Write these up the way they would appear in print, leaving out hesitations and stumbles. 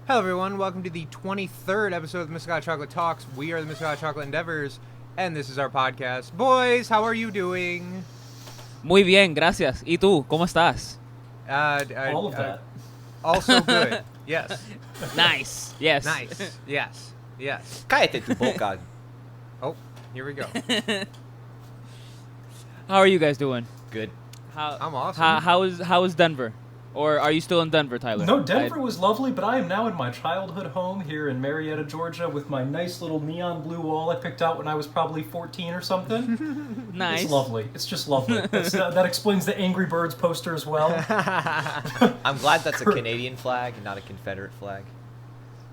Hello everyone, welcome to the 23rd episode of the Mr. God Chocolate Talks. We are the Mr. God Chocolate Endeavors, and this is our podcast. Boys, how are you doing? Muy bien, gracias. ¿Y tú? ¿Cómo estás? All of that. Also good. Yes. Nice. Yes. Nice. Yes. Yes. Cállate tu boca. Oh, here we go. How are you guys doing? Good. I'm awesome. How is Denver? Or are you still in Denver, Tyler? No, Denver was lovely, but I am now in my childhood home here in Marietta, Georgia, with my nice little neon blue wall I picked out when I was probably 14 or something. Nice. It's lovely. It's just lovely. That explains the Angry Birds poster as well. I'm glad that's a Canadian flag and not a Confederate flag.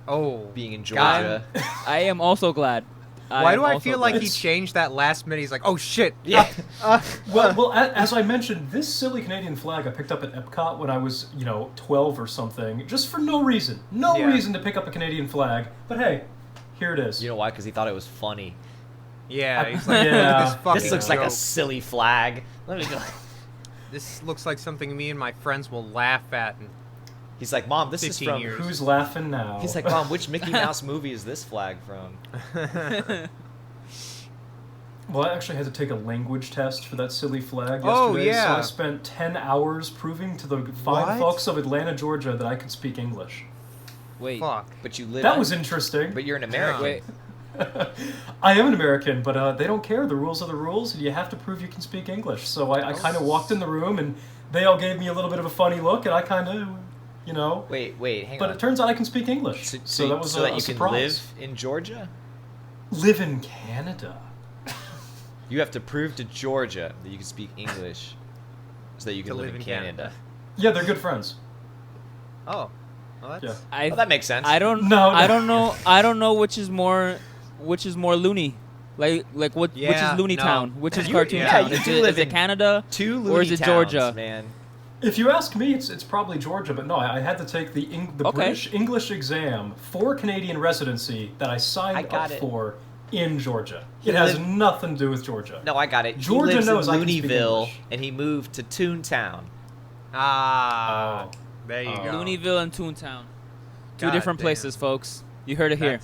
Oh. Being in Georgia. I am also glad. Why do I also feel like glad. he changed that last minute? He's like, oh shit. Yeah. Well, as I mentioned, this silly Canadian flag I picked up at Epcot when I was, 12 or something, just for no reason. No Yeah. reason to pick up a Canadian flag. But hey, here it is. You know why? Because he thought it was funny. Yeah, he's like, Yeah. this fucking This looks like a joke. silly flag. Let me go. This looks like something me and my friends will laugh at. And He's like, Mom, this is 15 from... years. Who's laughing now? He's like, Mom, which Mickey Mouse movie is this flag from? Well, I actually had to take a language test for that silly flag yesterday, Oh, yeah. so I spent 10 hours proving to the fine What? folks of Atlanta, Georgia that I could speak English. Wait. Fuck. But you live... That was interesting. But you're an American. Wait. I am an American, but they don't care. The rules are the rules, and you have to prove you can speak English. So I kind of walked in the room, and they all gave me a little bit of a funny look, and I kind of, Wait, hang But on. it turns out I can speak English. So that was that a you can surprise. live in Georgia? Live in Canada. You have to prove to Georgia that you can speak English so that you can To live in Canada. Yeah, they're good friends. Oh. Well, that's... Yeah. Well, that makes sense. I don't know. I don't know which is more loony. Like what? which Yeah, is Looney no. Town? Which is You- Cartoon yeah, Town? you Is do it, live is it in Canada? Two Or loony is it towns, Georgia? man. If you ask me, it's probably Georgia, but no, I had to take the Okay. British English exam for Canadian residency that I signed I got up it. for in Georgia. He It has lived- nothing to do with Georgia. No, I got it. Georgia he lives knows I in can speak Looneyville, English. and he moved to Toontown. Ah. Oh. There you Oh. go. Looneyville and Toontown. Two God different damn. places, folks. You heard it here.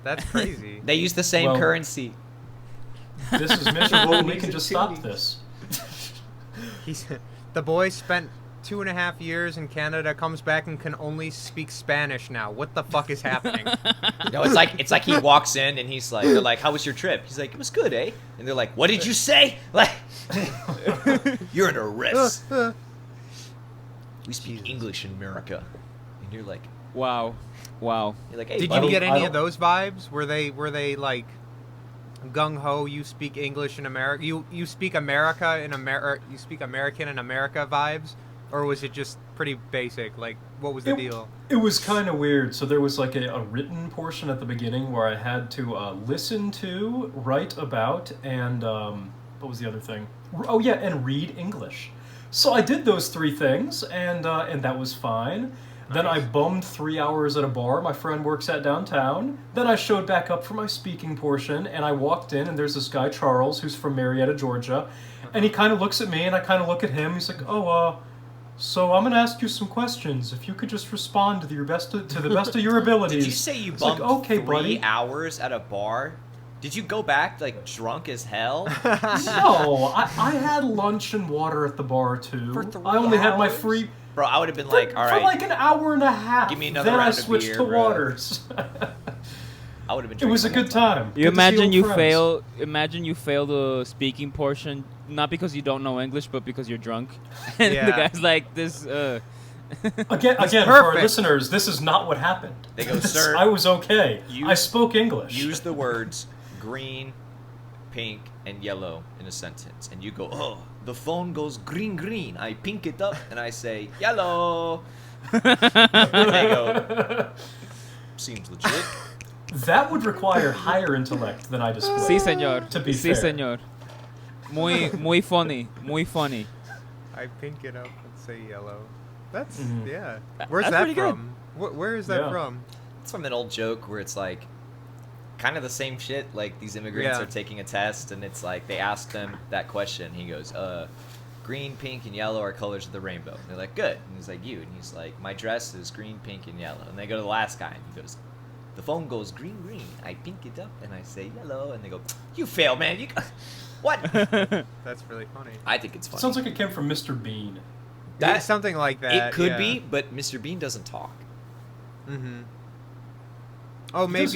That's crazy. They use the same Well- currency. This is miserable, and we can just stop this. The boy spent 2.5 years in Canada, comes back and can only speak Spanish now. What the fuck is happening? No, it's like he walks in and he's like, they're like, "How was your trip?" He's like, "It was good, eh?" And they're like, "What did you say?" Like, you're under arrest. We speak English in America, and you're like, Wow. you're like, hey, Did buddy. you get I any don't- of those vibes? Were they like gung ho? You speak English in America. You speak America in America. You speak American in America vibes, or was it just pretty basic? Like, what was the deal? It was kind of weird. So there was like a written portion at the beginning where I had to listen to, write about, and what was the other thing? Oh yeah, and read English. So I did those three things, and that was fine. Then I bummed 3 hours at a bar my friend works at downtown. Then I showed back up for my speaking portion, and I walked in, and there's this guy, Charles, who's from Marietta, Georgia. And he kind of looks at me, and I kind of look at him. He's like, so I'm going to ask you some questions. If you could just respond to the best of your abilities. Did you say you It's like, bumped okay, 3 buddy. hours at a bar? Did you go back like drunk as hell? No, I had lunch and water at the bar, too. For 3 I only had my hours? free... Bro, I would have been like, all For right. like an hour and a half. Give me another then I round of switched beer, to bro. waters. I would have been. It was a drinking good the whole time. You Good to see imagine old you friends. fail. Imagine you fail the speaking portion, not because you don't know English, but because you're drunk. And the Yeah. guy's like, "This." Again, for our perfect. listeners, this is not what happened. They go, "Sir, I was okay. you- I spoke English. Use the words green, pink, and yellow in a sentence, and you go, oh, the phone goes green, green. I pink it up, and I say yellow. And they go, seems legit. That would require higher intellect than I display. Sí, señor. To be sí, fair. señor. Muy funny. Muy funny. I pink it up and say yellow. That's Mhm. yeah. Where's That's that pretty good. from? Where is that Yeah. from? It's from an old joke where it's like, kind of the same shit. Like these immigrants Yeah. are taking a test, and it's like they ask them that question. He goes, green, pink, and yellow are colors of the rainbow. And they're like, good. And he's like, you. And he's like, my dress is green, pink, and yellow. And they go to the last guy, and he goes, the phone goes green, green. I pink it up, and I say yellow. And they go, you failed, man. You what? That's really funny. I think it's funny. Sounds like it came from Mr. Bean. That's something like that. It could yeah. be, but Mr. Bean doesn't talk. Mm-hmm. Oh, He maybe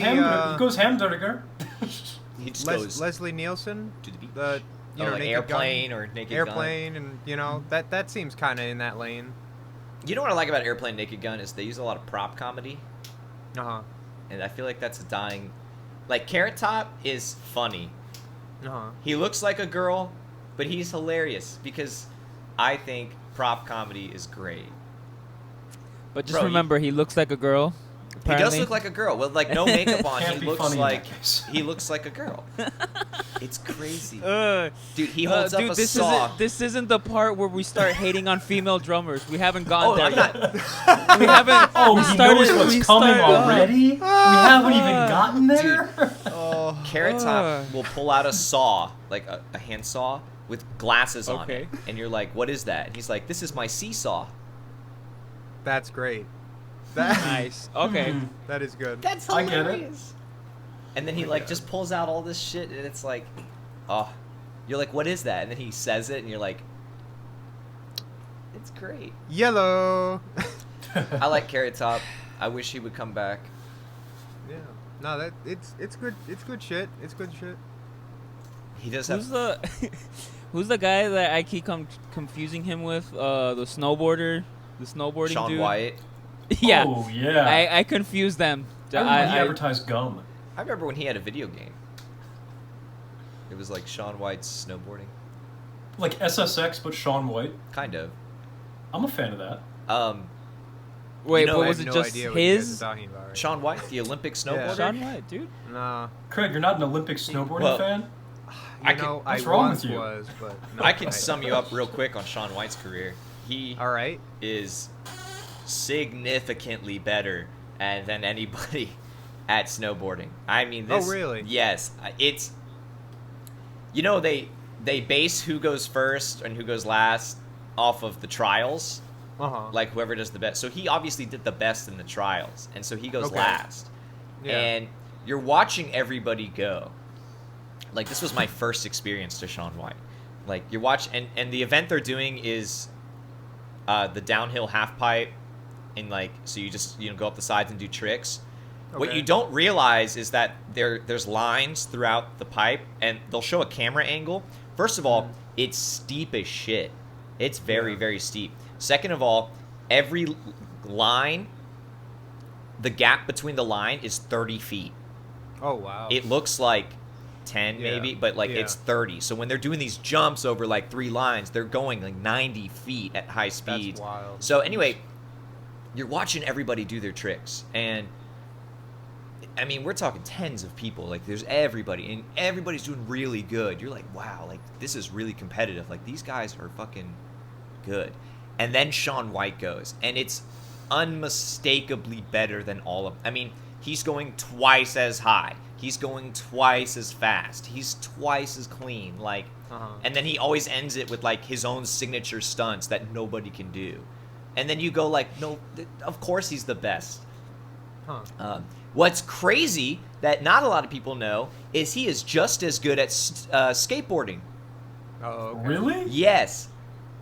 goes hamburger. He just goes Leslie Nielsen, to the beach. the you know like Naked Airplane Gun, or Naked Airplane, and you know that seems kind of in that lane. You know what I like about Airplane, Naked Gun is they use a lot of prop comedy, Uh huh. and I feel like that's a dying. Like Carrot Top is funny. Uh huh. He looks like a girl, but he's hilarious because I think prop comedy is great. But just Bro, remember, he looks like a girl. He does Apparently. look like a girl with like no makeup on. Can't He be looks funny in like that case. he looks like a girl. It's crazy, Uh, dude. He holds up dude, a this saw. This isn't the part where we start hating on female drummers. We haven't gone there I'm yet. not. We haven't. Oh, we he started, knows what's we coming started- already? We haven't even gotten there? Oh. Carrot Top will pull out a saw, like a hand saw, with glasses on Okay. it, and you're like, "What is that?" And he's like, "This is my seesaw." That's great. That Nice. Okay. that is good. That's I get it. hilarious. And then he my like God. just pulls out all this shit, and it's like, oh, you're like, "What is that?" And then he says it, and you're like, "It's great." Yellow. I like Carrot Top. I wish he would come back. Yeah. No, that it's good. It's good shit. It's good shit. He does Who's have. the Who's the guy that I keep confusing him with? The snowboarder, the snowboarding Shaun dude. White. Yeah. Oh, yeah. I confuse them. I remember he advertised gum. I remember when he had a video game. It was like Shaun White's snowboarding, Like SSX, but Shaun White. kind of. I'm a fan of that. Wait, You know, but I was have it no just idea what you guys his? are talking about right Shaun White, the Olympic snowboarder. Shaun White, dude. now. Craig, you're not an Olympic snowboarding Well, fan? Nah. I You can- know, what's I wrong once with you? was, but no, I can sum you up real quick on Shaun White's career. He All right. is significantly better than anybody at snowboarding. I mean, Oh, this. really? Yes, it's. You know, they base who goes first and who goes last off of the trials, Uh huh. like whoever does the best. So he obviously did the best in the trials, and so he goes Okay. last. Yeah. And you're watching everybody go. Like, this was my first experience to Shaun White. Like, you watch, and the event they're doing is the downhill half pipe, and like, so you just go up the sides and do tricks. What Okay. you don't realize is that there's lines throughout the pipe, and they'll show a camera angle. First of all, it's steep as shit. It's very, Yeah. very steep. Second of all, every line, the gap between the line is 30 feet. Oh wow. It looks like 10 Yeah, maybe, but like yeah. it's 30. So when they're doing these jumps over like 3 lines, they're going like 90 feet at high speeds. That's wild. So anyway, you're watching everybody do their tricks, and I mean, we're talking tens of people. Like, there's everybody, and everybody's doing really good. You're like, wow, like this is really competitive. Like, these guys are fucking good. And then Shaun White goes, and it's unmistakably better than all of. I mean, he's going twice as high. He's going twice as fast. He's twice as clean. Like, Uh-huh. and then he always ends it with like his own signature stunts that nobody can do. And then you go like, no, of course he's the best. Huh. What's crazy that not a lot of people know is he is just as good at skateboarding. Oh. Okay. Really? Yes.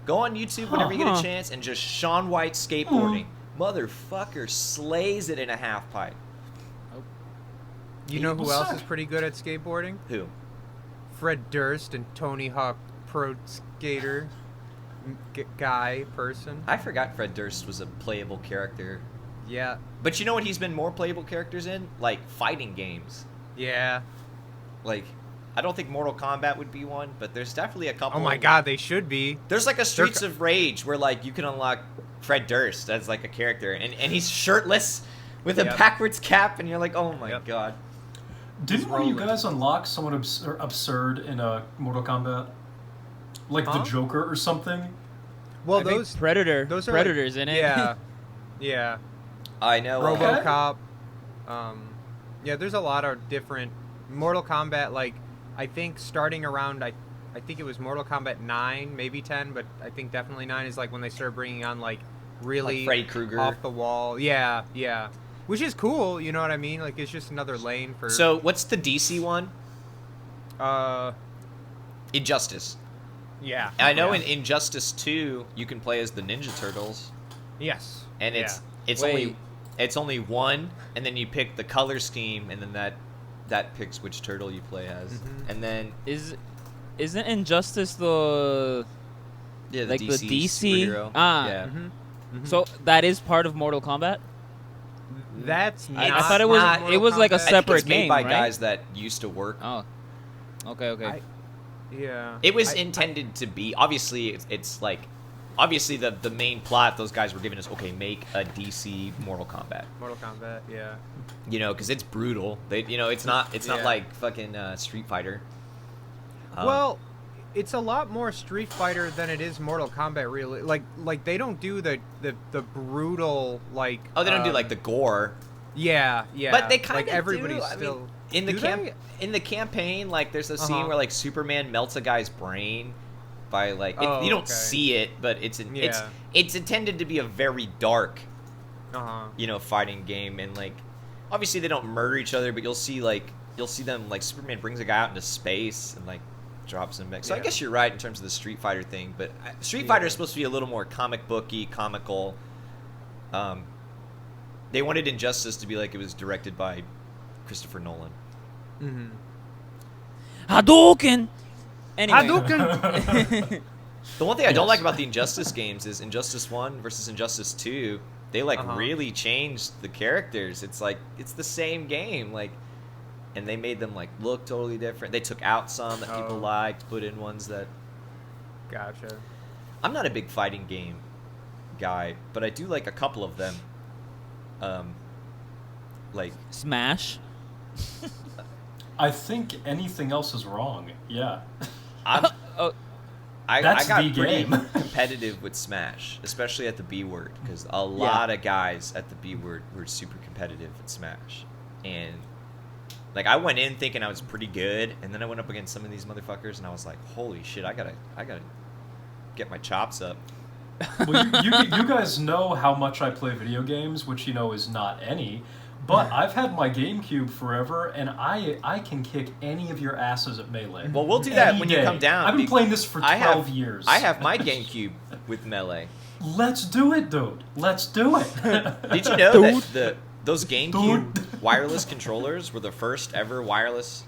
Go on YouTube whenever you get a Huh. chance and just Shaun White skateboarding. Motherfucker slays it in a half pipe. You know who Well, else suck. is pretty good at skateboarding? Who? Fred Durst and Tony Hawk Pro Skater guy person. I forgot Fred Durst was a playable character. Yeah. But you know what he's been more playable characters in? Like fighting games. Yeah. Like, I don't think Mortal Kombat would be one, but there's definitely a couple. Oh my God, they should be. There's like a Streets of Rage where like you can unlock Fred Durst as like a character, and he's shirtless with a Yep. backwards cap, and you're like, oh my Yep. God. Didn't one of you rolling. guys unlock someone absurd in Mortal Kombat? Like Huh? the Joker or something? Well, I think those Those are Predators like, in it. Yeah. Yeah. I know. RoboCop. Yeah, there's a lot of different Mortal Kombat. Like, I think starting around I think it was Mortal Kombat 9, maybe 10, but I think definitely 9 is like when they started bringing on like really Like Freddy Krueger. off the wall. Yeah, yeah. Which is cool, you know what I mean? Like it's just another lane for. So what's the DC one? Uh, Injustice. yeah. I know yeah. in Injustice 2 you can play as the Ninja Turtles, Yes. and yeah. it's only one, and then you pick the color scheme, and then that picks which turtle you play as, and then Isn't Injustice the yeah, like the DC? superhero. Ah. Yeah. So that is part of Mortal Kombat? That's I not thought it was not it was like a Mortal Kombat. I think separate it's made game, by right? guys that used to work. Oh. Okay. Yeah. It was I- intended to be, obviously it's like, obviously the main plot those guys were giving us, okay, make a DC Mortal Kombat, Mortal Kombat. Yeah. you know, because it's brutal. They, you know, it's not Yeah. like fucking Street Fighter. Well, it's a lot more Street Fighter than it is Mortal Kombat. Really, like they don't do the brutal like. oh, they don't do like the gore, Yeah, yeah. but they kind like of everybody's do. still. I mean, in the Do in the campaign, like there's a scene Uh-huh. where like Superman melts a guy's brain by like Oh, you don't okay. see it, but it's Yeah. it's intended to be a very dark, Uh-huh. you know, fighting game, and like obviously they don't murder each other, but you'll see them like Superman brings a guy out into space and like drops him back. So I Yeah. guess you're right in terms of the Street Fighter thing, but Street Fighter is supposed to be a little more comic booky, comical. They wanted Injustice to be like it was directed by Christopher Nolan. Mm-hmm. Hadouken. Anyway. Hadouken. The one thing I don't Yes. like about the Injustice games is Injustice 1 versus Injustice 2, they like Uh-huh. really changed the characters. It's like it's the same game, like, and they made them like look totally different. They took out some that people Oh. liked, put in ones that Gotcha. I'm not a big fighting game guy, but I do like a couple of them. Like Smash. I think anything else is wrong. Yeah. I'm, Oh, I That's got the pretty game. competitive with Smash, especially at the B word, because a lot of guys at the B word were super competitive at Smash, and like I went in thinking I was pretty good, and then I went up against some of these motherfuckers, and I was like, holy shit, I gotta get my chops up. Well, you guys know how much I play video games, which you know is not any. But I've had my GameCube forever, and I can kick any of your asses at Melee. Well, we'll do that Any when day. you come down. I've been playing this for 12 years. I have my GameCube with Melee. Let's do it, dude. Let's do it. Did you know Dude. that those GameCube Dude. wireless controllers were the first ever wireless?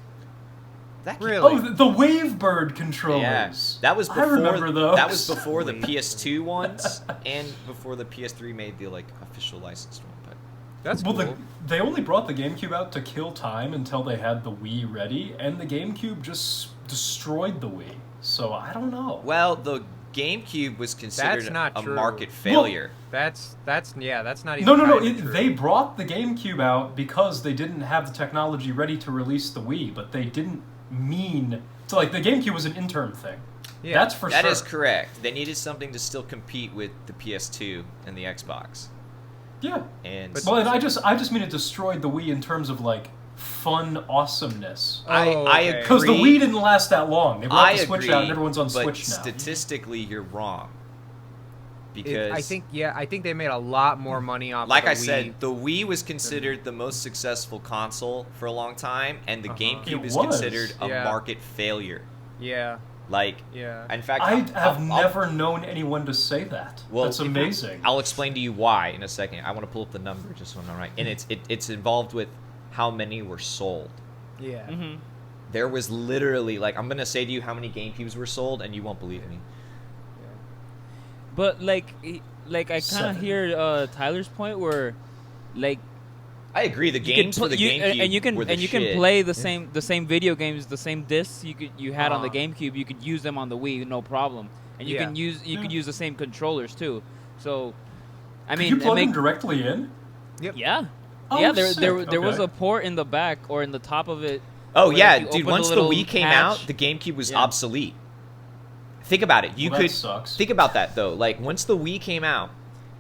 That came- Really? Oh, the Wavebird controllers. Yeah, that was I before. remember those. That was before the PS2 ones, and before the PS3 made the like official licensed one. But That's Well, cool. they only brought the GameCube out to kill time until they had the Wii ready, and the GameCube just destroyed the Wii. So I don't know. well, the GameCube was considered That's not a true. market failure. That's not even. No. kinda true. They brought the GameCube out because they didn't have the technology ready to release the Wii, but they didn't mean to, like, the GameCube was an interim thing. Yeah. That's for That sure. is correct. They needed something to still compete with the PS2 and the Xbox. Yeah. And Well, and I just mean it destroyed the Wii in terms of, like, fun awesomeness. I okay. Because the agree. Wii didn't last that long. They brought I the Switch agree, out and everyone's on but Switch now. statistically, you're wrong. Because I think they made a lot more money off. like of I the Wii. said, the Wii was considered the most successful console for a long time, and the Uh-huh. GameCube It is was. considered a Yeah. market failure. Yeah, Like, yeah. in fact, I have I'll- never known anyone to say that. Well, That's amazing. I'll explain to you why in a second. I want to pull up the number just so I'm right, and it's involved with how many were sold. Yeah. Mm-hmm. There was literally like I'm gonna say to you how many GameCubes were sold, and you won't believe me. But like I kind 7. of hear Tyler's point where, like, I agree. The you games can for the pl- GameCube and you can were the and you shit. can play the same video games, the same discs you had on the Uh-huh. GameCube. You could use them on the Wii, no problem. And you Yeah. can use Yeah. could use the same controllers too. So, I Could mean, you it plug them make- directly in? Yep. yeah, Oh, yeah. sick. There was Okay. a port in the back or in the top of it. Oh where yeah, if you dude. open the Once the little Wii came hatch- out, the GameCube was Yeah. obsolete. Think about it. You Well, that could sucks. think about that though. Like once the Wii came out,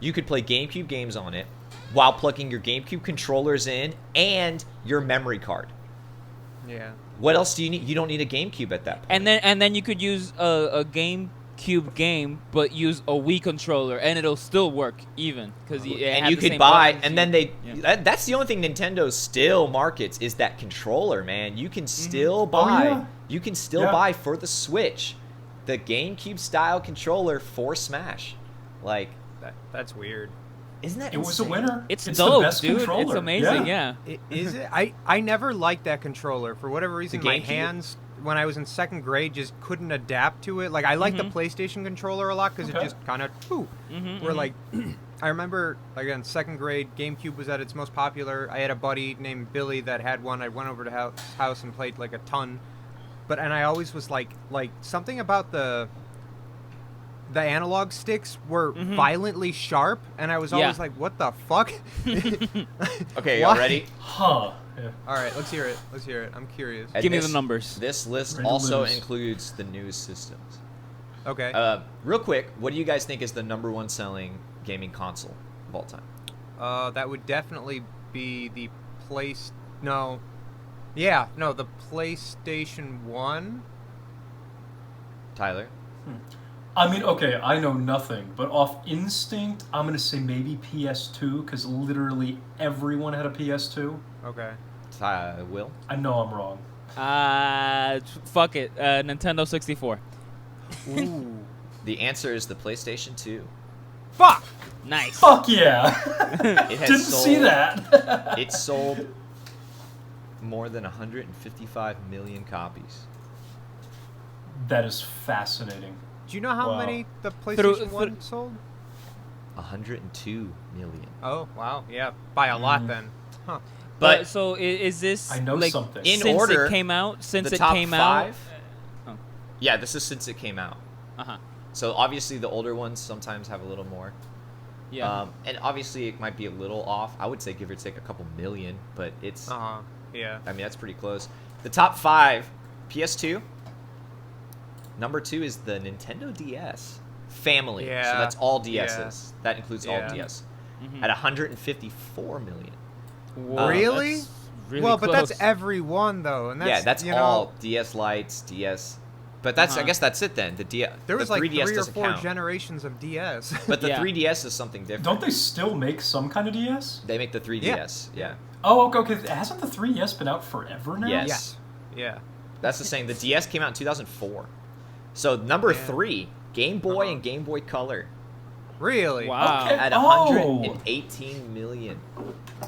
you could play GameCube games on it while plugging your GameCube controllers in and your memory card. Yeah. What else do you need? You don't need a GameCube at that point. And then you could use a GameCube game, but use a Wii controller, and it'll still work even because and you could buy, and then they. Yeah. That's the only thing Nintendo still markets is that controller, man. You can still buy. yeah. You can still buy for the Switch, the GameCube style controller for Smash. Like, That's weird. isn't that? It was a insane? winner. It's the dope, best dude. controller. It's amazing. Yeah. Is it? I never liked that controller for whatever reason. The My GameCube? hands, when I was in second grade, just couldn't adapt to it. Like I like the PlayStation controller a lot because it Okay. just kind of where like I remember like in second grade, GameCube was at its most popular. I had a buddy named Billy that had one. I went over to his house and played like a ton. And I always was like something about the analog sticks were violently sharp, and I was always like, what the fuck? Okay, y'all Why? ready? Huh. Yeah. All right, let's hear it. I'm curious. And Give me the this- numbers. This list Ready to also lose. includes the news systems. Okay. Real quick, what do you guys think is the number one selling gaming console of all time? That would definitely be the the PlayStation 1. Tyler? I mean, okay, I know nothing, but off instinct, I'm gonna say maybe PS2 because literally everyone had a PS2. Okay. Will? I know I'm wrong. Fuck it. Nintendo 64. Ooh. The answer is the PlayStation 2. Fuck! Nice. Fuck yeah! It has Didn't sold, see that. It sold more than 155 million copies. That is fascinating. Do you know how Wow. many the PlayStation 1 through- sold? 102 million. Oh, wow. Yeah, by a lot then. Huh. But so is this I know like something. In since order, it came out? Since the it top came 5. out? Yeah, this is since it came out. Uh huh. So obviously the older ones sometimes have a little more. Yeah. And obviously it might be a little off. I would say give or take a couple million, but it's. Uh-huh. Yeah. I mean that's pretty close. The top 5, PS2. Number 2 is the Nintendo DS family. So Yeah. that's all DSs. That includes all Yeah. DS. Mhm. At 154 million. Whoa, Really? that's really well, but that's close. every one though, and that's Yeah, that's you all know, DS Lites, DS. But that's I Uh-huh. guess that's it then. The there was the like 3DS 3 or doesn't 4 count. generations of DS. But the Yeah. 3DS is something different. Don't they still make some kind of DS? They make the 3DS. Yeah. Oh, okay. Hasn't the 3DS been out forever now? Yes. Yeah. That's the same. The DS came out in 2004. So number Yeah. 3, Game Boy Uh-huh. and Game Boy Color Really? Wow. Okay. at Oh. 118 million.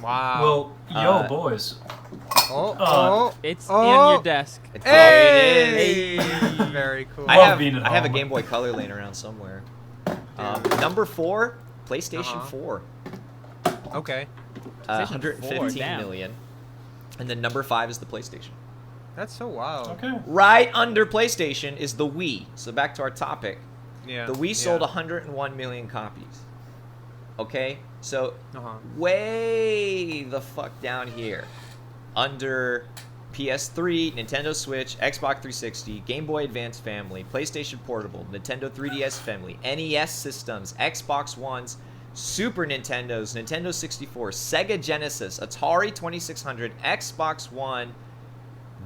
Wow. Well, yo, Uh, boys. oh. It's Oh. on your desk. It's Hey! it is. Very cool. I Love have being at I have a home. Game Boy Color laying around somewhere. Number 4, PlayStation Uh-huh. 4, Okay. PlayStation 115 4, damn. million. And then number 5 is the PlayStation. That's so wild. Okay. Right under PlayStation is the Wii. So back to our topic. Yeah. The Wii sold yeah. 101 million copies. Okay? So Uh-huh. way the fuck down here. Under PS3, Nintendo Switch, Xbox 360, Game Boy Advance family, PlayStation Portable, Nintendo 3DS family, NES systems, Xbox Ones, Super Nintendos, Nintendo 64, Sega Genesis, Atari 2600, Xbox One,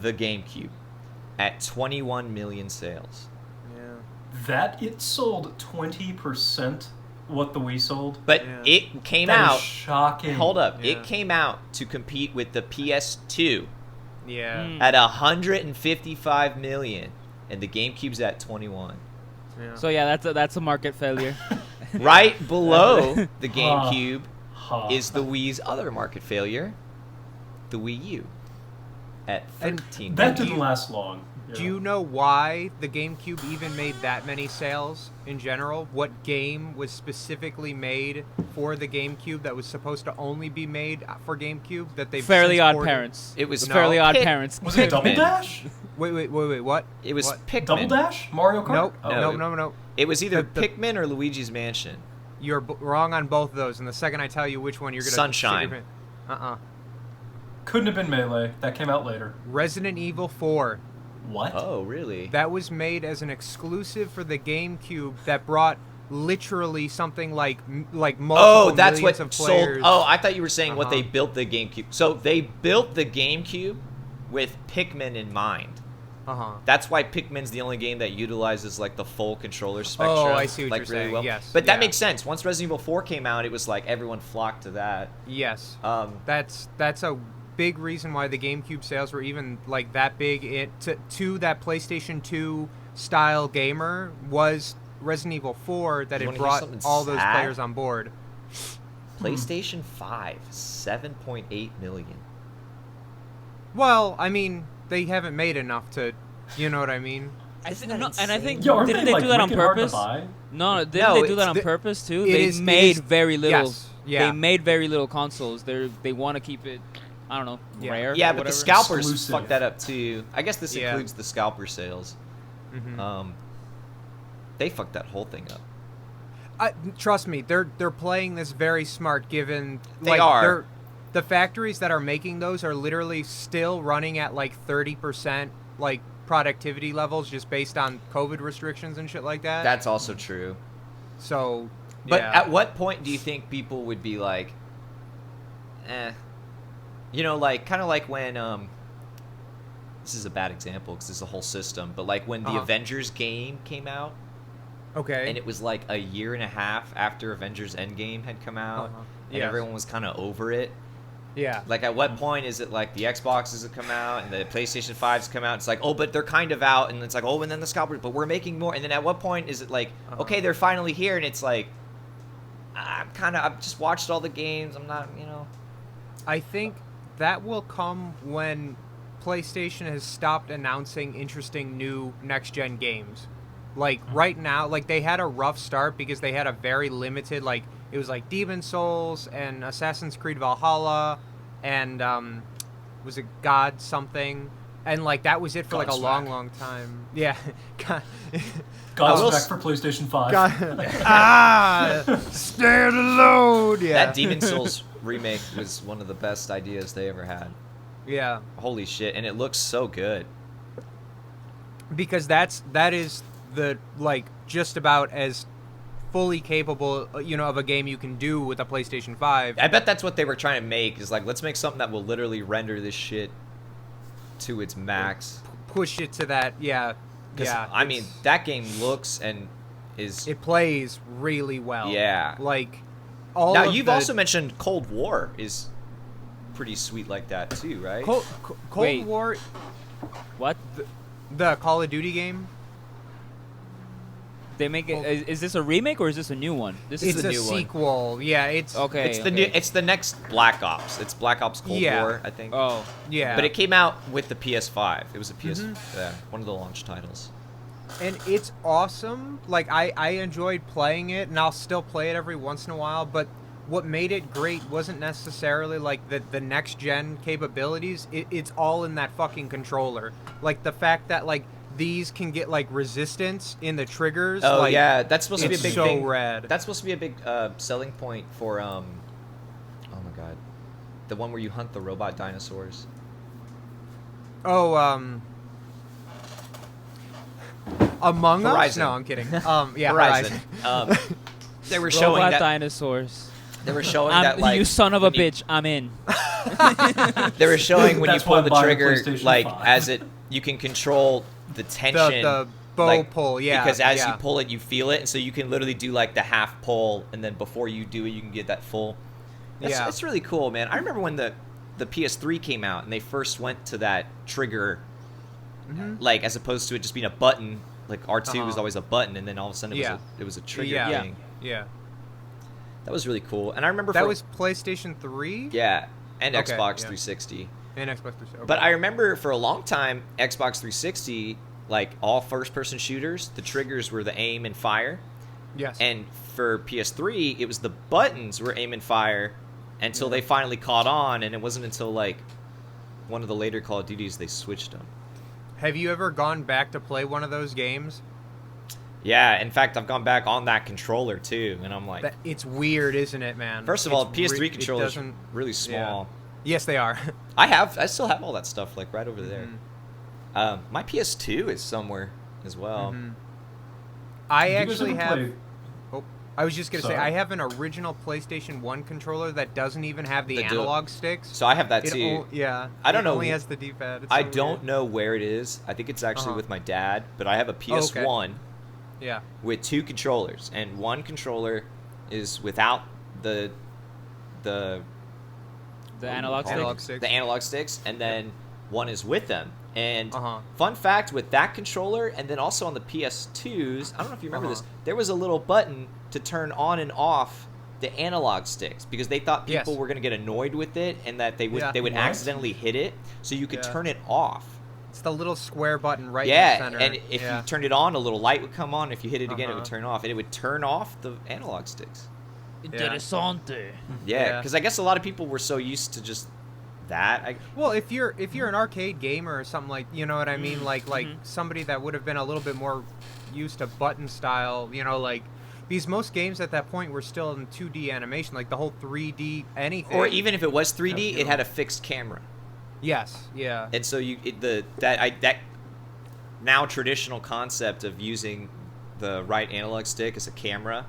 the GameCube at 21 million sales. Yeah. That it sold 20% what the Wii sold. But Yeah. it came That is out. shocking. Hold up. Yeah. It came out to compete with the PS2 Yeah. Mm. at 155 million, and the GameCube's at 21. Yeah. So yeah, that's a market failure. Right below the GameCube Huh. is the Wii's other market failure, the Wii U, at And 13 That million. didn't last long. Do you know why the GameCube even made that many sales in general? What game was specifically made for the GameCube that was supposed to only be made for GameCube that they've Fairly since Odd ported? Parents. It was The Fairly Odd Pit- Parents. Was it Double Pikmin. Dash? Wait, what? It was What? Pikmin. Double Dash? Mario Kart? Nope. Oh. No. It was either The- Pikmin or Luigi's Mansion. You're wrong on both of those, and the second I tell you which one, you're gonna Sunshine. Couldn't have been Melee. That came out later. Resident Evil 4. What? Oh, really? That was made as an exclusive for the GameCube that brought literally something like multiple Oh, that's millions what of sold. players. Oh, I thought you were saying what they Uh-huh. built the GameCube. So they built the GameCube with Pikmin in mind. Uh-huh. That's why Pikmin's the only game that utilizes like the full controller spectrum. Oh, I see what like, you're really saying. well. Yes. But that Yeah. makes sense. Once Resident Evil 4 came out, it was like everyone flocked to that. Yes. Um, That's a big reason why the GameCube sales were even like that big. To that PlayStation 2 style gamer was Resident Evil 4 that You it wanna hear brought something all those sad? players on board. PlayStation 5, 7.8 million. Well, I mean, they haven't made enough to, you know what I mean? I think, that no, and I think Yo, aren't didn't they, they like, do that on wicked hard to purpose? buy? No, didn't No, they do it's that on the- purpose too? it They is- it made is- very little. Yes, yeah. They made very little consoles. They want to keep it, I don't know, Yeah. rare. Yeah, or but the whatever. scalpers Exclusive. fucked that up too. I guess this Yeah. includes the scalper sales. Mhm. They fucked that whole thing up. Trust me, they're playing this very smart. Given They like, are. the factories that are making those are literally still running at like 30% like productivity levels just based on COVID restrictions and shit like that. That's also true. So. But yeah. at what point do you think people would be like, you know, like kind of like when this is a bad example because it's a whole system, but like when the Uh-huh. Avengers game came out Okay. and it was like a year and a half after Avengers Endgame had come out, Uh-huh. and Yes. everyone was kind of over it. Yeah. Like, at what point is it like the Xboxes have come out and the PlayStation 5s come out? It's like, oh, but they're kind of out, and it's like, oh, and then the scalpers, but we're making more. And then at what point is it like, Uh-huh. okay, they're finally here, and it's like, I've just watched all the games. I'm not, you know. I think that will come when PlayStation has stopped announcing interesting new next-gen games. Like, right now, like, they had a rough start because they had a very limited, like, it was like Demon Souls and Assassin's Creed Valhalla and, was it God something? And, like, that was it for, like, a Godsmack. long time. Yeah. God. God's I will back s- for PlayStation 5. Stand alone! Yeah. That Demon Souls remake was one of the best ideas they ever had. Yeah. Holy shit. And it looks so good. Because that is the like just about as fully capable of a game you can do with a PlayStation 5. I bet that's what they were trying to make, is like, let's make something that will literally render this shit to its max. Push it to that, yeah. 'Cause, Yeah. I mean, that game looks and is... it plays really well. Yeah. Like all Now, of you've the- also mentioned Cold War is pretty sweet like that too, right? Cold Wait. War, What? the Call of Duty game. They make it? Is this a remake or is this a new one? This It's is a new one. sequel. Yeah, it's okay. It's the new. It's the next Black Ops. It's Black Ops Cold Yeah. War, I think. Oh, yeah. But it came out with the PS5. It was a PS, Mhm. one of the launch titles. And it's awesome. Like I enjoyed playing it, and I'll still play it every once in a while. But what made it great wasn't necessarily like the next gen capabilities. It's all in that fucking controller. Like the fact that like these can get like resistance in the triggers. Oh like, yeah, that's supposed to be a it's big so thing. rad. That's supposed to be a big selling point for oh my god, the one where you hunt the robot dinosaurs. Oh Among Us? Horizon. No, I'm kidding. Yeah, Horizon. Horizon. They were showing robot that. dinosaurs. They were showing that like you son of a when you- bitch, I'm in. They were showing when you That's why pull I'm the buying a trigger, PlayStation like 5. as it, you can control the tension. the bow like, pull, yeah. Because as yeah. you pull it, you feel it, and so you can literally do like the half pull, and then before you do it, you can get that full. Yeah. It's really cool, man. I remember when the PS3 came out, and they first went to that trigger, Mhm. like as opposed to it just being a button. Like R2 was Uh-huh. always a button, and then all of a sudden it was a trigger Yeah. thing. Yeah. That was really cool, and I remember That for, was PlayStation 3 yeah, and Okay, Xbox yeah. 360. and Xbox 360. But I remember for a long time, Xbox 360, like all first-person shooters, the triggers were the aim and fire. yes. And for PS3, it was the buttons were aim and fire until they finally caught on, and it wasn't until like one of the later Call of Duties they switched them. Have you ever gone back to play one of those games? Yeah, in fact, I've gone back on that controller too, and I'm like, It's weird, isn't it, man? first of all, It's PS3 it controllers doesn't- really small. Yes, they are. I still have all that stuff like right over there. Mhm. My PS2 is somewhere as well. Mhm. I Did you guys actually ever have. play- Oh, I was just gonna say So- I have an original PlayStation 1 controller that doesn't even have the The dual- analog sticks. So I have that It too. yeah. I don't it know. Only has the D-pad. It's I so don't weird. know where it is. I think it's actually Uh-huh. with my dad, but I have a PS1 Yeah. with 2 controllers, and one controller is without the analog stick. Analog sticks. the analog sticks, and then one is with them. And Uh-huh. fun fact with that controller, and then also on the PS2s, I don't know if you remember Uh-huh. this, there was a little button to turn on and off the analog sticks because they thought people Yes. were going to get annoyed with it and that they would Yeah. they would What? accidentally hit it, so you could Yeah. turn it off. It's the little square button right Yeah, in the center. and if you turned it on, a little light would come on. If you hit it again, it would Uh-huh. turn off, and it would turn off the analog sticks. Interessante. Yeah, Yeah. because I guess a lot of people were so used to just that. Well, if you're an arcade gamer or something like, you know what I mean, like Mhm. somebody that would have been a little bit more used to button style, you know, like because most games at that point were still in 2D animation, like the whole 3D anything. Or even if it was 3D, Yeah. it had a fixed camera, yes, yeah, and so that now traditional concept of using the right analog stick as a camera.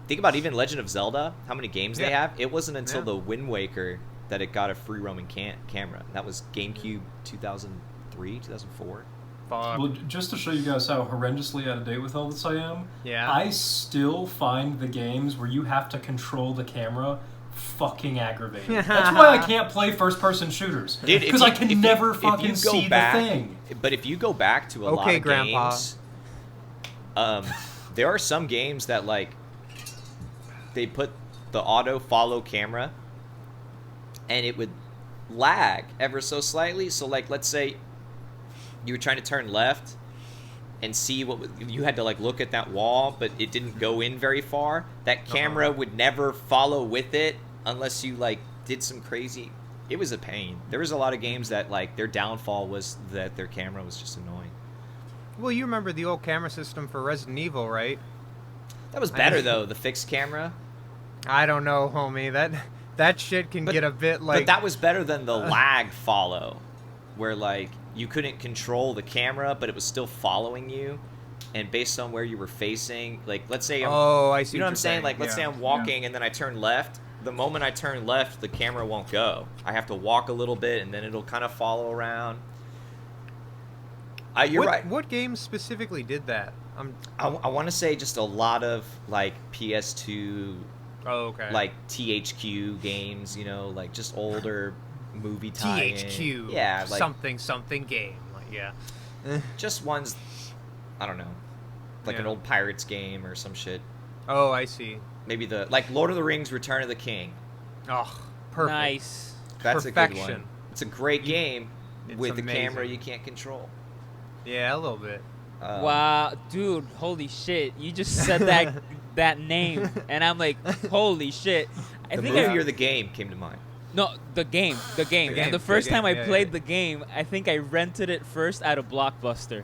Think about even Legend of Zelda, how many games they Yeah. have. It wasn't until Yeah. the Wind Waker that it got a free roaming camera. That was GameCube 2003, 2004. fuck. Well, just to show you guys how horrendously out of date with all this I am, Yeah. I still find the games where you have to control the camera fucking aggravating. That's why I can't play first-person shooters. Dude, if Because you- I can if you- never if you fucking go see back- the thing. But if you go back to a lot Okay, of Grandpa. games, there are some games that like they put the auto follow camera, and it would lag ever so slightly. So like, let's say you were trying to turn left and see you had to like look at that wall, but it didn't go in very far. That camera would never follow with it unless you like did some crazy. It was a pain. There was a lot of games that like their downfall was that their camera was just annoying. Well, you remember the old camera system for Resident Evil, right? That was better though, the fixed camera. I don't know, homie. That shit can But- get a bit like. But that was better than the lag follow, where like you couldn't control the camera, but it was still following you, and based on where you were facing, like let's say oh, I see. you know what what I'm you're saying? Like let's say Yeah. I'm walking and then I turn left. The moment I turn left, the camera won't go. I have to walk a little bit, and then it'll kind of follow around. You're what, right. What games specifically did that? I want to say just a lot of like PS2, Oh, okay. like THQ games, you know, like just older movie tie-in. THQ. Yeah, like something game. Like, yeah. just ones, I don't know, like an Yeah. old Pirates game or some shit. Oh, I see. Maybe like Lord of the Rings: Return of the King. Oh, perfect. Nice. That's a good Perfection. one. It's a great game It's with a camera amazing. you can't control. Yeah, a little bit. Wow, dude, holy shit! You just said that name, and I'm like, holy shit! I The think movie I or the game came to mind. no the game. game, And the the first game, time I yeah, played yeah. the game, I think I rented it first at a Blockbuster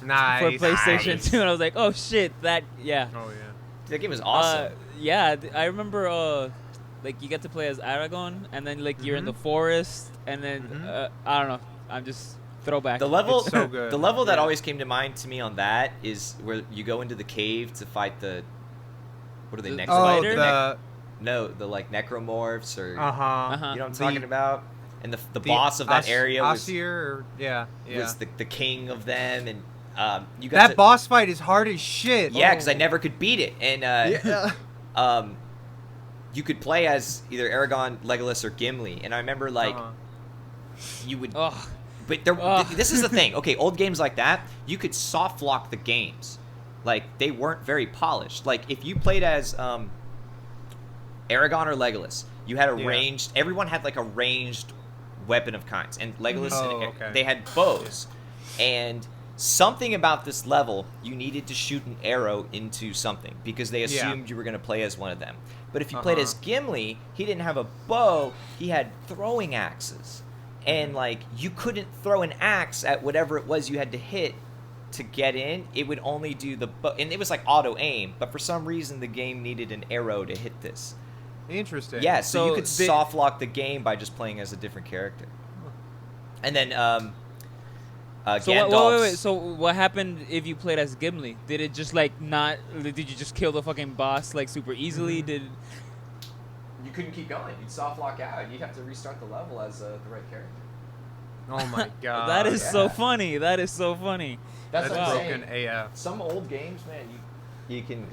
Nice. for PlayStation Nice. 2, and I was like, oh shit, that yeah. Oh yeah. That game was awesome. I remember. Like you get to play as Aragon, and then like you're in the forest, and then I don't know. I'm just throwback. The level, It's so good. the level that Yeah. always came to mind to me on that is where you go into the cave to fight the, what are they, The- next Oh, Spider? the the like necromorphs or uh huh. Uh-huh. you know what I'm The- talking about, and the boss of that area was Asir, or, yeah. the king of them, and you got That to, boss fight is hard as shit. yeah, because I never could beat it, and Yeah. you could play as either Aragon, Legolas, or Gimli, and I remember like Uh-huh. you would. Ugh. But there, Ugh. this is the thing. Okay, old games like that, you could soft lock the games. Like, they weren't very polished. Like, if you played as Aragon or Legolas, you had a Yeah. ranged... Everyone had, like, a ranged weapon of kinds. And Legolas, Oh, and, okay. they had bows. And something about this level, you needed to shoot an arrow into something. Because they Yeah. assumed you were going to play as one of them. But if you played as Uh-huh. Gimli, he didn't have a bow. He had throwing axes. And like you couldn't throw an axe at whatever it was you had to hit to get in. It would only do the and it was like auto aim, but for some reason the game needed an arrow to hit this. Interesting. Yeah, so you So could they- soft lock the game by just playing as a different character. And then So wait. So what happened if you played as Gimli? Did it just like not? Did you just kill the fucking boss like super easily? Did You couldn't keep going. You'd soft lock out. You'd have to restart the level as the right character. Oh my god. that is so yeah. funny. That is so funny. That's That's what I'm broken saying. AF. Some old games, man, you can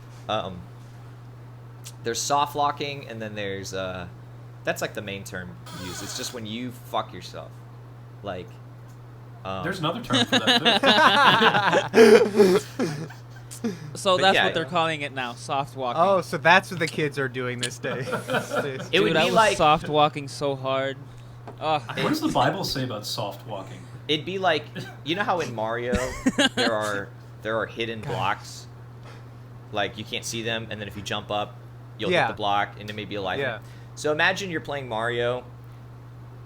there's soft locking, and then there's that's like the main term used. It's just when you fuck yourself, like. There's another term for that too. So But that's yeah, what they're yeah. calling it now, soft walking. Oh, so that's what the kids are doing this day. It Dude, would I be was like soft walking so hard. Oh, What does the Bible say about soft walking? it'd be like, you know how in Mario there are hidden blocks, like you can't see them, and then if you jump up, you'll hit Yeah. the block, and it may be a life. Yeah. So imagine you're playing Mario,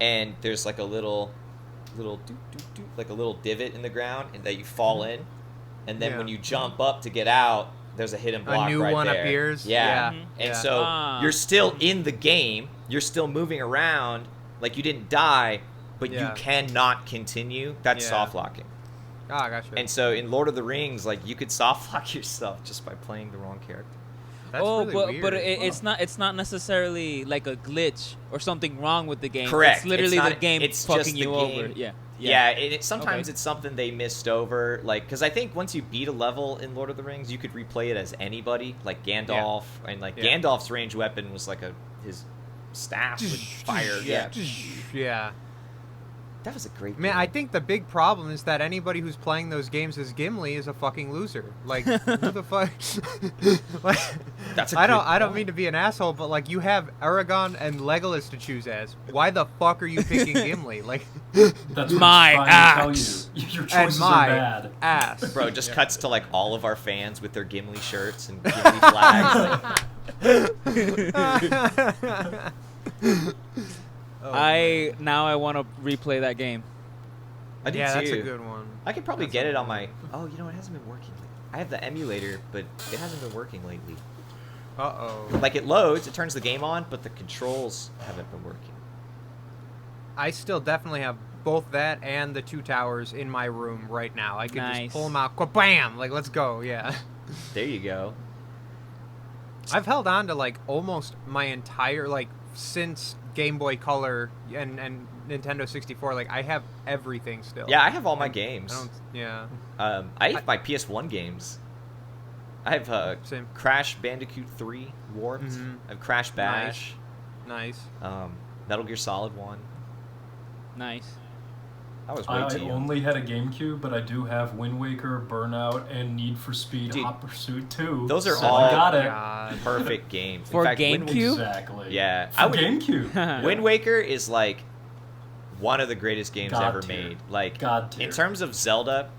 and there's like a little doot, doot, doot, like a little divot in the ground, and that you fall in, and then Yeah. when you jump up to get out, there's a hidden block new right one there. appears? Yeah. Yeah. And Yeah. so Ah. you're still in the game, you're still moving around, like you didn't die, but you Yeah. cannot continue. That's Yeah. soft locking. Ah, gotcha. And so in Lord of the Rings, like you could soft lock yourself just by playing the wrong character. That's oh, really but weird. it's not necessarily like a glitch or something wrong with the game. Correct. It's literally It's not- the game it's fucking just the you game. over. Yeah. Yeah, sometimes Okay. it's something they missed over, like because I think once you beat a level in Lord of the Rings, you could replay it as anybody, like Gandalf, and like Yeah. Gandalf's ranged weapon was like his staff with fire. Yeah, Yeah. that was a great. Man, game. I think the big problem is that anybody who's playing those games as Gimli is a fucking loser. Like, who the fuck? Like, That's a I good don't point. mean to be an asshole, but like you have Aragon and Legolas to choose as. Why the fuck are you picking Gimli? Like, That's what My I'm trying axe. to tell you. Your and choices are my bad. ass. Bro, just cuts to like all of our fans with their Gimli shirts and Gimli flags. Oh, I want to replay that game. I do yeah, too. that's a good one. I could probably That's get a it on good my. Oh, you know, it hasn't been working. I have the emulator, but it hasn't been working lately. Uh-oh. Like it loads, it turns the game on, but the controls haven't been working. I still definitely have both that and the two towers in my room right now. I could Nice. just pull them out, bam, like let's go. Yeah. There you go. I've held on to like almost my entire like since Game Boy Color and Nintendo 64. Like I have everything still. Yeah, I have all my I games. don't. Yeah. I have my PS1 games. I have Same. Crash Bandicoot 3 Warped. Mhm. I have Crash Bash. Nice. Metal Gear Solid 1. Nice. I was way I too young. only had a GameCube, but I do have Wind Waker, Burnout, and Need for Speed Dude, Hot Pursuit 2. those are so all I got it. God. Perfect games. For In fact, GameCube? Exactly. Yeah, For I would- GameCube. Wind Waker is like one of the greatest games God ever tier. made. Like God tier. in terms of Zelda,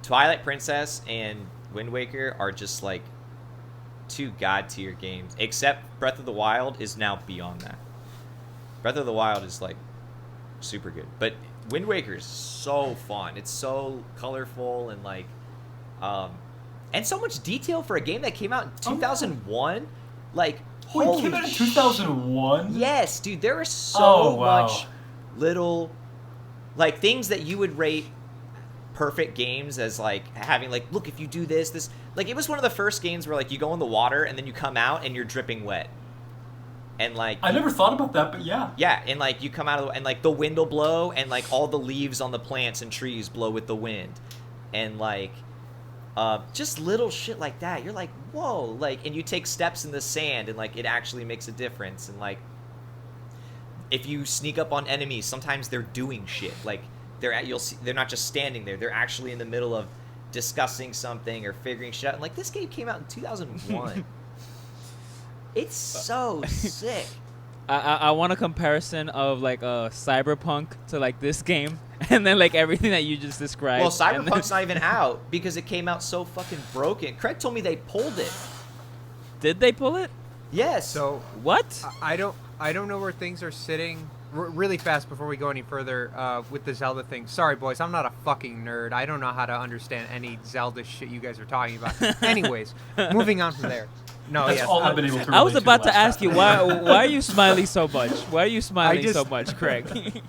Twilight Princess and Wind Waker are just like two god tier games. Except Breath of the Wild is now beyond that. Breath of the Wild is like super good, but Wind Waker is so fun. It's so colorful and like, and so much detail for a game that came out in 2001. Like, Wait, it holy came out in 2001? Yes, dude, there are so Oh, wow. much little like things that you would rate perfect games as like having like, look, if you do this like it was one of the first games where like you go in the water and then you come out and you're dripping wet. And like I never thought about that, but yeah. yeah, and like you come out of the, and like the wind will blow and like all the leaves on the plants and trees blow with the wind. And like just little shit like that. You're like, whoa, like, and you take steps in the sand and like it actually makes a difference. And like if you sneak up on enemies, sometimes they're doing shit. Like you'll see they're not just standing there. They're actually in the middle of discussing something or figuring shit out. And like this game came out in 2001. It's so sick. I want a comparison of like Cyberpunk to like this game, and then like everything that you just described. Well, and then- Cyberpunk's not even out because it came out so fucking broken. Craig told me they pulled it. Did they pull it? Yes. So What? I don't know where things are sitting. Really fast before we go any further with the Zelda thing. Sorry, boys, I'm not a fucking nerd. I don't know how to understand any Zelda shit you guys are talking about. Anyways, moving on from there. No, That's yes, all I've been able to. I was relate about to last ask time. you why are you smiling so much? Why are you smiling so just- much, Craig?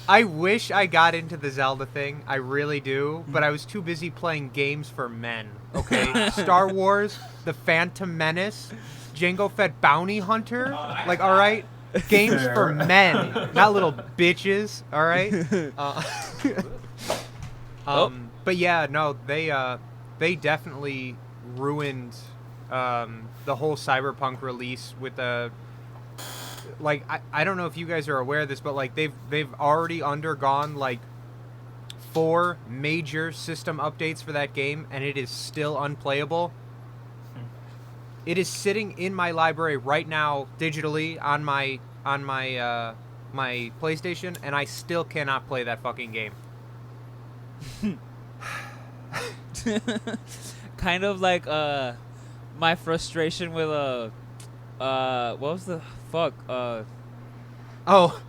I wish I got into the Zelda thing. I really do, but I was too busy playing games for men. Okay, Star Wars, The Phantom Menace, Jango Fett Bounty Hunter. Like, all right, games Fair. for men, not little bitches. All right. But yeah, no, they definitely ruined the whole Cyberpunk release with the. Like, I don't know if you guys are aware of this, but like they've already undergone like 4 major system updates for that game, and it is still unplayable. It is sitting in my library right now digitally on my my PlayStation, and I still cannot play that fucking game. Kind of like my frustration with what was the fuck Oh,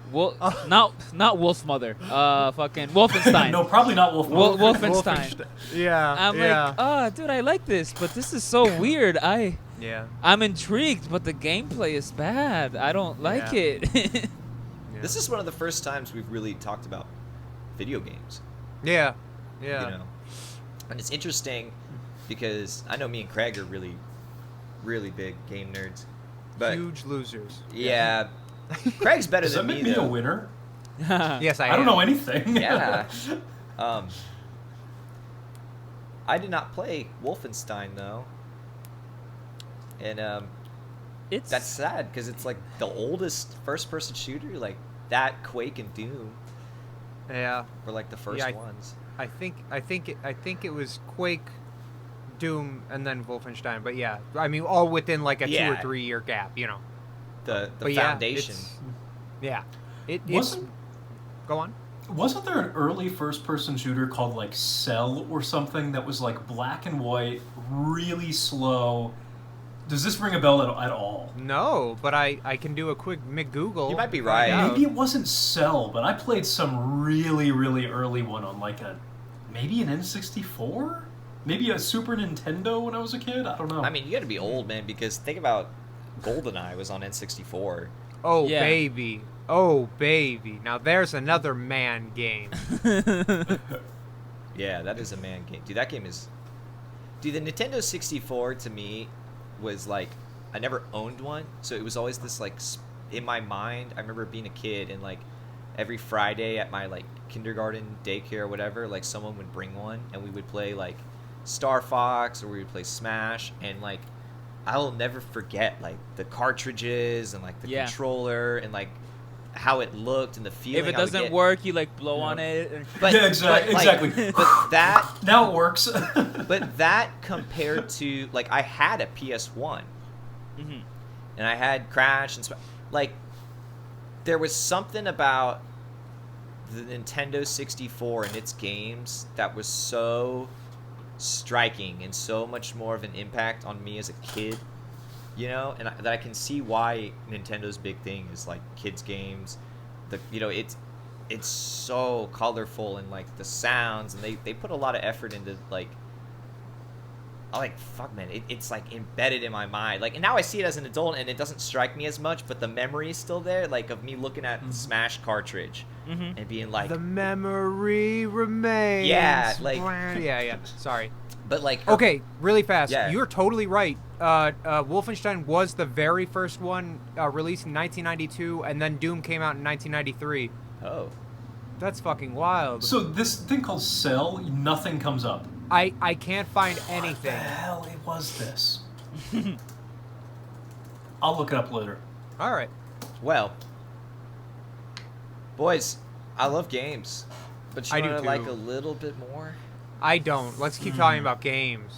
not Wolf's Mother, fucking Wolfenstein. No, probably not Wolf. Wolfenstein. Yeah, I'm like, oh, dude, I like this, but this is so weird. yeah. I'm intrigued, but the gameplay is bad. I don't like it. This is one of the first times we've really talked about video games. Yeah. You know, and it's interesting because I know me and Craig are really, really big game nerds, but Huge losers. yeah, Craig's better Does that than make me me a though. winner? Yes, I I don't am. know anything. Yeah. I did not play Wolfenstein though, and It's that's sad because it's like the oldest first-person shooter. Like that, Quake and Doom Yeah. were like the first Yeah, ones. I think it was Quake, Doom, and then Wolfenstein. But yeah, I mean, all within like a 2 or Yeah. 3 year gap, you know. The But yeah, foundation. it's Wasn't go on. Wasn't there an early first-person shooter called like Cell or something that was like black and white, really slow? Does this ring a bell at all? No, but I can do a quick McGoogle. You might be find right. out. Maybe it wasn't Cell, but I played some really, really early one on like maybe an N64, maybe a Super Nintendo when I was a kid. I don't know. I mean, you got to be old, man, because think about GoldenEye was on N64. Oh Yeah. baby, oh baby. Now there's another man game. Yeah, that is a man game. Dude, that game is... Dude, the Nintendo 64 to me was like... I never owned one, so it was always this like... In my mind, I remember being a kid and like every Friday at my like kindergarten, daycare, or whatever, like someone would bring one and we would play like Star Fox or we would play Smash, and like I'll never forget like the cartridges and like the Yeah. controller and like how it looked and the feeling. if it I would doesn't get. work, you like blow on it. And But, Yeah, but, like, exactly. But that, Now it works. but that compared to like I had a PS1 Mhm. and I had Crash and like there was something about the Nintendo 64 and its games that was so striking and so much more of an impact on me as a kid, you know, and that I can see why Nintendo's big thing is like kids games. It's so colorful and like the sounds, and they put a lot of effort into like fuck man, it's like embedded in my mind, like, and now I see it as an adult and it doesn't strike me as much, but the memory is still there, like of me looking at the Smash cartridge Mhm. and being like, The memory remains. Yeah, like- yeah. Sorry. but like Okay, really fast. Yeah. You're totally right. Wolfenstein was the very first one released in 1992, and then Doom came out in 1993. oh That's fucking wild. So this thing called Cell, nothing comes up. I can't find What the anything. hell was this? I'll look it up later. All right. well, boys, I love games, but you I do want to like too. a little bit more. I don't. Let's keep talking about games.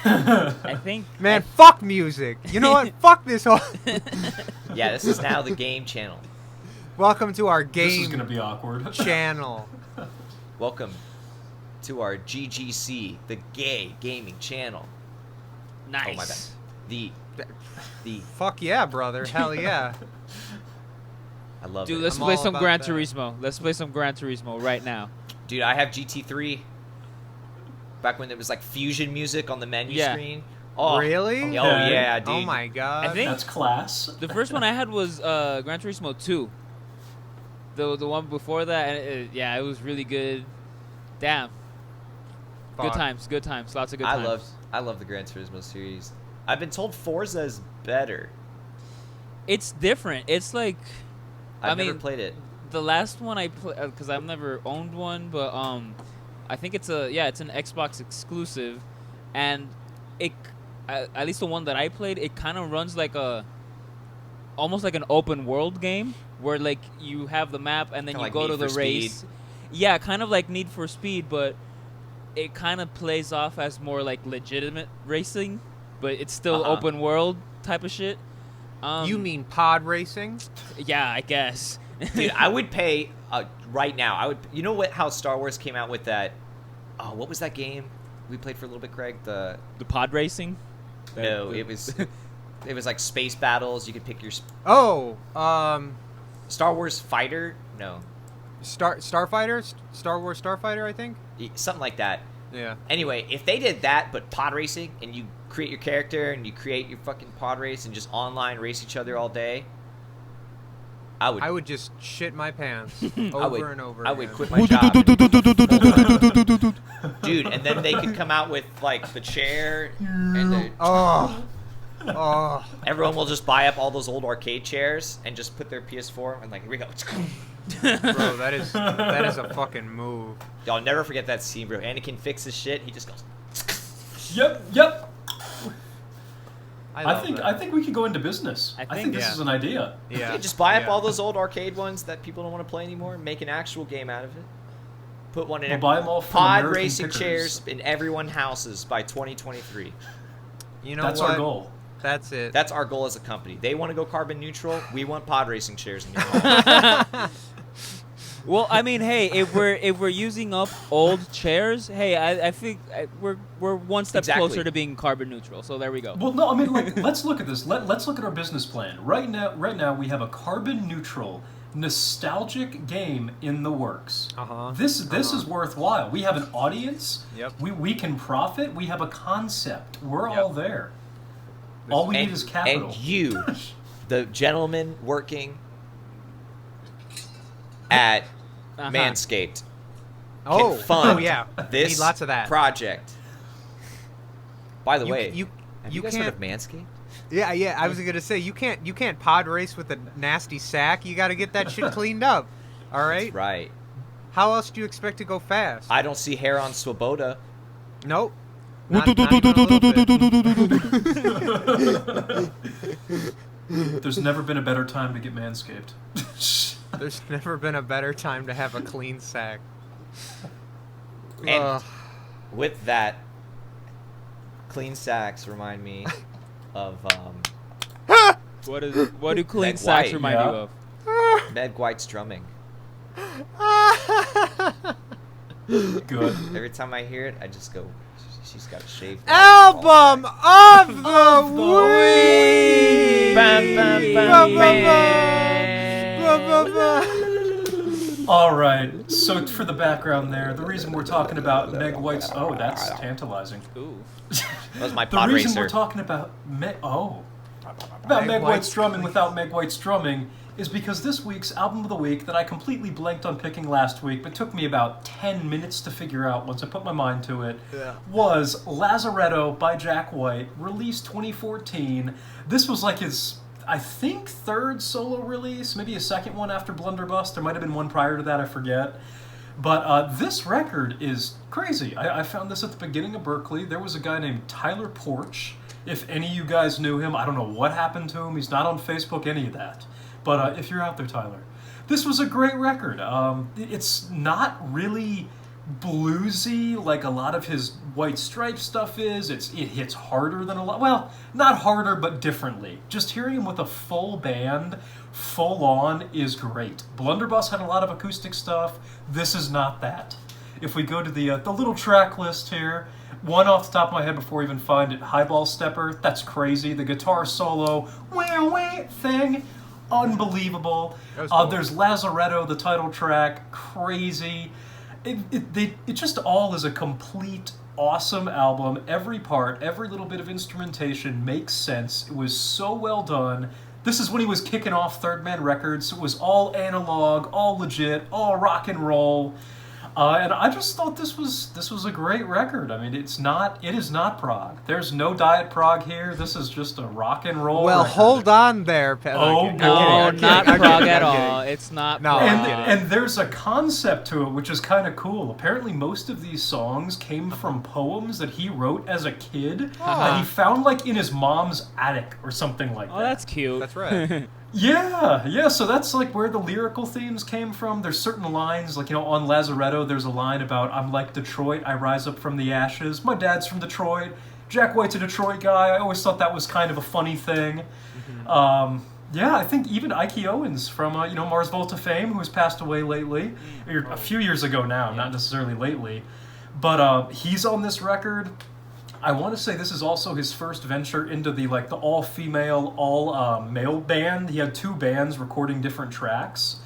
I think Man, fuck music. You know what? Fuck this whole. Yeah, this is now the game channel. Welcome to our This is game gonna be awkward. channel. Welcome to our GGC, the Gay Gaming Channel. nice. Oh my bad. The Fuck yeah, brother. Hell yeah. I love Dude, it. let's I'm play all some about Gran that. Turismo. Let's play some Gran Turismo right now. Dude, I have GT3. Back when it was like fusion music on the menu Yeah. screen. Oh, Really? Oh, Okay. yeah, dude. Oh my god. I think That's class. the first one I had was Gran Turismo 2. The one before that, and yeah, it was really good. Damn. Fuck. Good times, lots of good times. I love the Gran Turismo series. I've been told Forza is better. It's different. It's like, I've I never mean, played it. the last one I played, because I've never owned one, but I think it's an Xbox exclusive, and it, at least the one that I played, it kind of runs like almost like an open world game where like you have the map and then Kinda you like go Need to the for race. Speed. Yeah, kind of like Need for Speed, but it kind of plays off as more like legitimate racing, but it's still open world type of shit. You mean pod racing? Yeah, I guess. Dude, I would pay right now. I would. You know what? How Star Wars came out with that? Oh, what was that game we played for a little bit, Craig? The pod racing? no, it was it was like space battles. You could pick your Oh, Star Wars fighter. No, Starfighter, Star Wars Starfighter, I think. something like that. Yeah. Anyway, if they did that, but pod racing, and you create your character and you create your fucking pod race and just online race each other all day, I would just shit my pants over and over. I would again. quit my job. Dude, and then they could come out with like the chair and the, Oh, everyone will just buy up all those old arcade chairs and just put their PS4 and like, here we go. bro, that is a fucking move. I'll never forget that scene, bro. Anakin fixes shit. He just goes. Yep. I I love think that. I think we could go into business. I I think- think this yeah. is an idea. Yeah. Yeah, just buy up Yeah. all those old arcade ones that people don't want to play anymore and make an actual game out of it. Put one in We'll every buy 'em all from pod American racing Pickers. chairs in everyone's houses by 2023. You know That's what? our goal. That's it. That's our goal as a company. They want to go carbon neutral. We want pod racing chairs in your home. Well, I mean, hey, if we're using up old chairs, hey, I think we're one step Exactly. closer to being carbon neutral. So there we go. Well, no, I mean, like, let's look at this. Let's look at our business plan. Right now, we have a carbon neutral, nostalgic game in the works. This is worthwhile. We have an audience. Yep. We can profit. We have a concept. We're Yep. all there. All we need is capital. And you, the gentleman working at Manscaped, oh, can fund oh yeah. this Need lots of that. project. By the way, you have you guys heard of Manscaped? Yeah. I was gonna say you can't pod race with a nasty sack. You got to get that shit cleaned up. All right. That's right. How else do you expect to go fast? I don't see hair on Swoboda. Nope. Not even a little bit. There's never been a better time to get manscaped. There's never been a better time to have a clean sack. And Ugh. with that, clean sacks remind me of What do clean Meg sacks White, remind yeah. you of? Meg White's drumming. Good. Every time I hear it, I just go, she's got a shaved head. Album of the week. Bam, bam, bam, bam. All right. So for the background there, the reason we're talking about Meg White's that's tantalizing. Ooh. That was my The pod reason racer. we're talking about Meg Meg White's White's drumming drumming. without Meg White's drumming is because this week's album of the week that I completely blanked on picking last week, but took me about 10 minutes to figure out once I put my mind to it, was Lazaretto by Jack White, released 2014. This was like his, I think, third solo release, maybe a second one after Blunderbuss. There might have been one prior to that, I forget. But this record is crazy. I found this at the beginning of Berkeley. There was a guy named Tyler Porch. If any of you guys knew him, I don't know what happened to him. He's not on Facebook, any of that. But if you're out there, Tyler, this was a great record. It's not really bluesy like a lot of his White Stripes stuff is. It hits harder than a lot. Well, not harder, but differently. Just hearing him with a full band, full on, is great. Blunderbuss had a lot of acoustic stuff. This is not that. If we go to the little track list here, one off the top of my head before I even find it, Highball Stepper, that's crazy. The guitar solo, wah thing, unbelievable. Cool. There's Lazaretto, the title track, crazy. It just all is a complete awesome album. Every part, every little bit of instrumentation makes sense. It was so well done. This is when he was kicking off Third Man Records. It was all analog, all legit, all rock and roll. And I just thought this was a great record. I mean, it is not prog. There's no diet prog here. This is just a rock and roll. Well, record. hold on there, Oh, I'm boy. kidding, No, I'm not kidding, prog I'm at kidding. all. It's not No, prog. I'm kidding. And there's a concept to it which is kind of cool. Apparently, most of these songs came from poems that he wrote as a kid that he found like in his mom's attic or something like that. Oh, that's cute. That's right. Yeah, so that's like where the lyrical themes came from. There's certain lines, like, on Lazaretto, there's a line about, I'm like Detroit, I rise up from the ashes. My dad's from Detroit. Jack White's a Detroit guy. I always thought that was kind of a funny thing. Yeah, I think even Ike Owens from, Mars Volta fame, who has passed away lately, or a few years ago now, not necessarily lately. But he's on this record. I want to say this is also his first venture into the all-female, all-male band. He had 2 bands recording different tracks,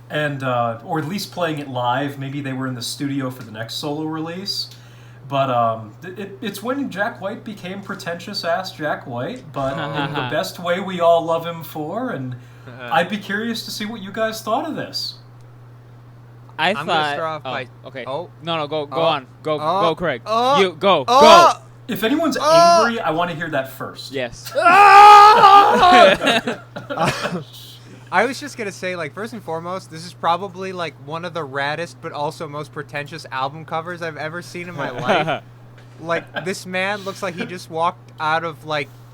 and or at least playing it live. Maybe they were in the studio for the next solo release. But it's when Jack White became pretentious-ass Jack White, but in the best way we all love him for, and I'd be curious to see what you guys thought of this. I I'm thought. gonna start off by. Okay. Oh. No, go Oh. on. Go, Craig. Oh. You go. Oh. If anyone's angry, I want to hear that first. Yes. I was just gonna say, first and foremost, this is probably one of the raddest but also most pretentious album covers I've ever seen in my life. This man looks like he just walked out of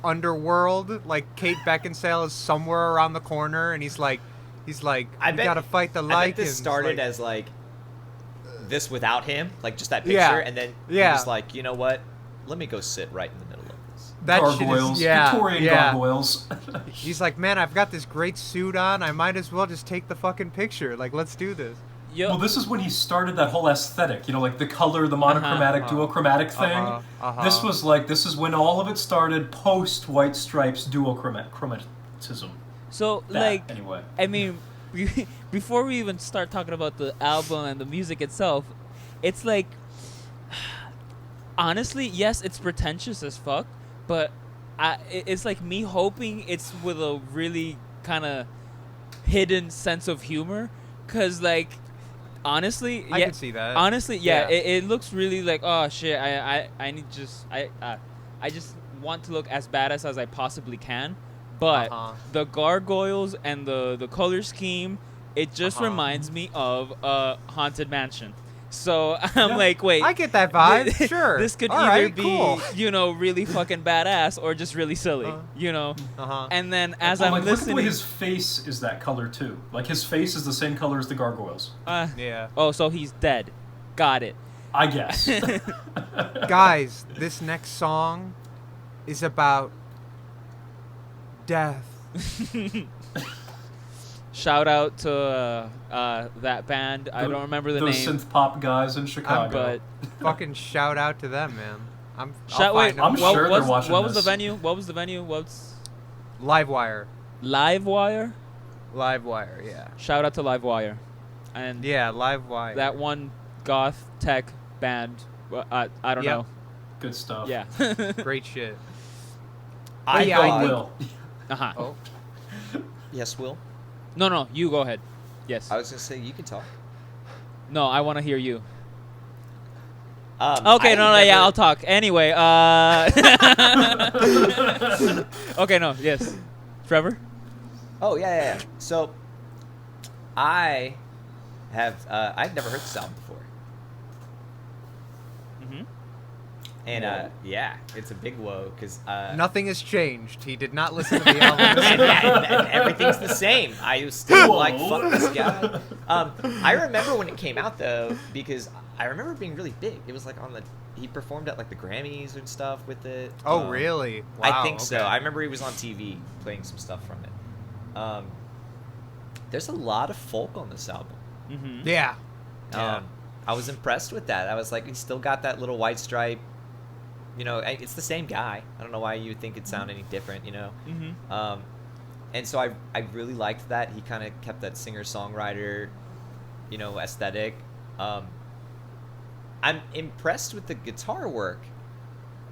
Underworld. Kate Beckinsale is somewhere around the corner, and he's like, I "You bet- gotta fight the I bet Lycans." this started as this without him, just that picture, Yeah. and then Yeah. he was like, you know what? Let me go sit right in the middle of this. that Gargoyles, shit is, yeah, Victorian yeah. gargoyles. He's like, "Man, I've got this great suit on. I might as well just take the fucking picture. Let's do this." Yo. Well, this is when he started that whole aesthetic, the color, the monochromatic, duochromatic thing. This is when all of it started post White Stripes duochromatism. So, Anyway. I mean, before we even start talking about the album and the music itself, it's honestly, yes, it's pretentious as fuck, but it's me hoping it's with a really kind of hidden sense of humor, because honestly, I can see that. honestly, Yeah. it looks really oh shit, I need I just want to look as badass as I possibly can, but the gargoyles and the color scheme, it just reminds me of Haunted Mansion. So I'm wait. I get that vibe. Sure. This could All either right, be, cool. really fucking badass or just really silly, And then as I'm Look at the listening, way his face is that color too. His face is the same color as the gargoyles. Yeah. oh, so he's dead. Got it. I guess. Guys, this next song is about death. Shout out to that band. I don't remember the those name. synth pop guys in Chicago. But Fucking shout out to them, man. wait, I'm sure they're watching what was the this. venue? What was the venue? What's Livewire. Livewire? Livewire, yeah. Shout out to Livewire, and Yeah, Livewire. that one goth tech band. I don't Yep. know. Good stuff. Yeah. Great shit. I yeah, thought- I think- Will. Uh-huh. Oh. Yes, Will. No, you go ahead. Yes. I was gonna say you can talk. No, I want to hear you. I Okay, yeah, never- I'll talk. Anyway, okay, no, yes. Trevor? Oh yeah. So, I have I've never heard this album before, Mm-hmm. and Whoa. yeah, it's a big whoa because Nothing has changed. He did not listen to the album. and everything's the same. I was still like, Whoa. fuck this guy. I remember when it came out though, because I remember it being really big. It was he performed at the Grammys and stuff with it. Oh, really? Wow, I think so. okay. I remember he was on TV playing some stuff from it. There's a lot of folk on this album. Mm-hmm. Yeah. Yeah. I was impressed with that. I was like, he's still got that little white stripe. It's the same guy. I don't know why you would think it'd sound any different. Mm-hmm. And so I really liked that he kind of kept that singer-songwriter, aesthetic. I'm impressed with the guitar work.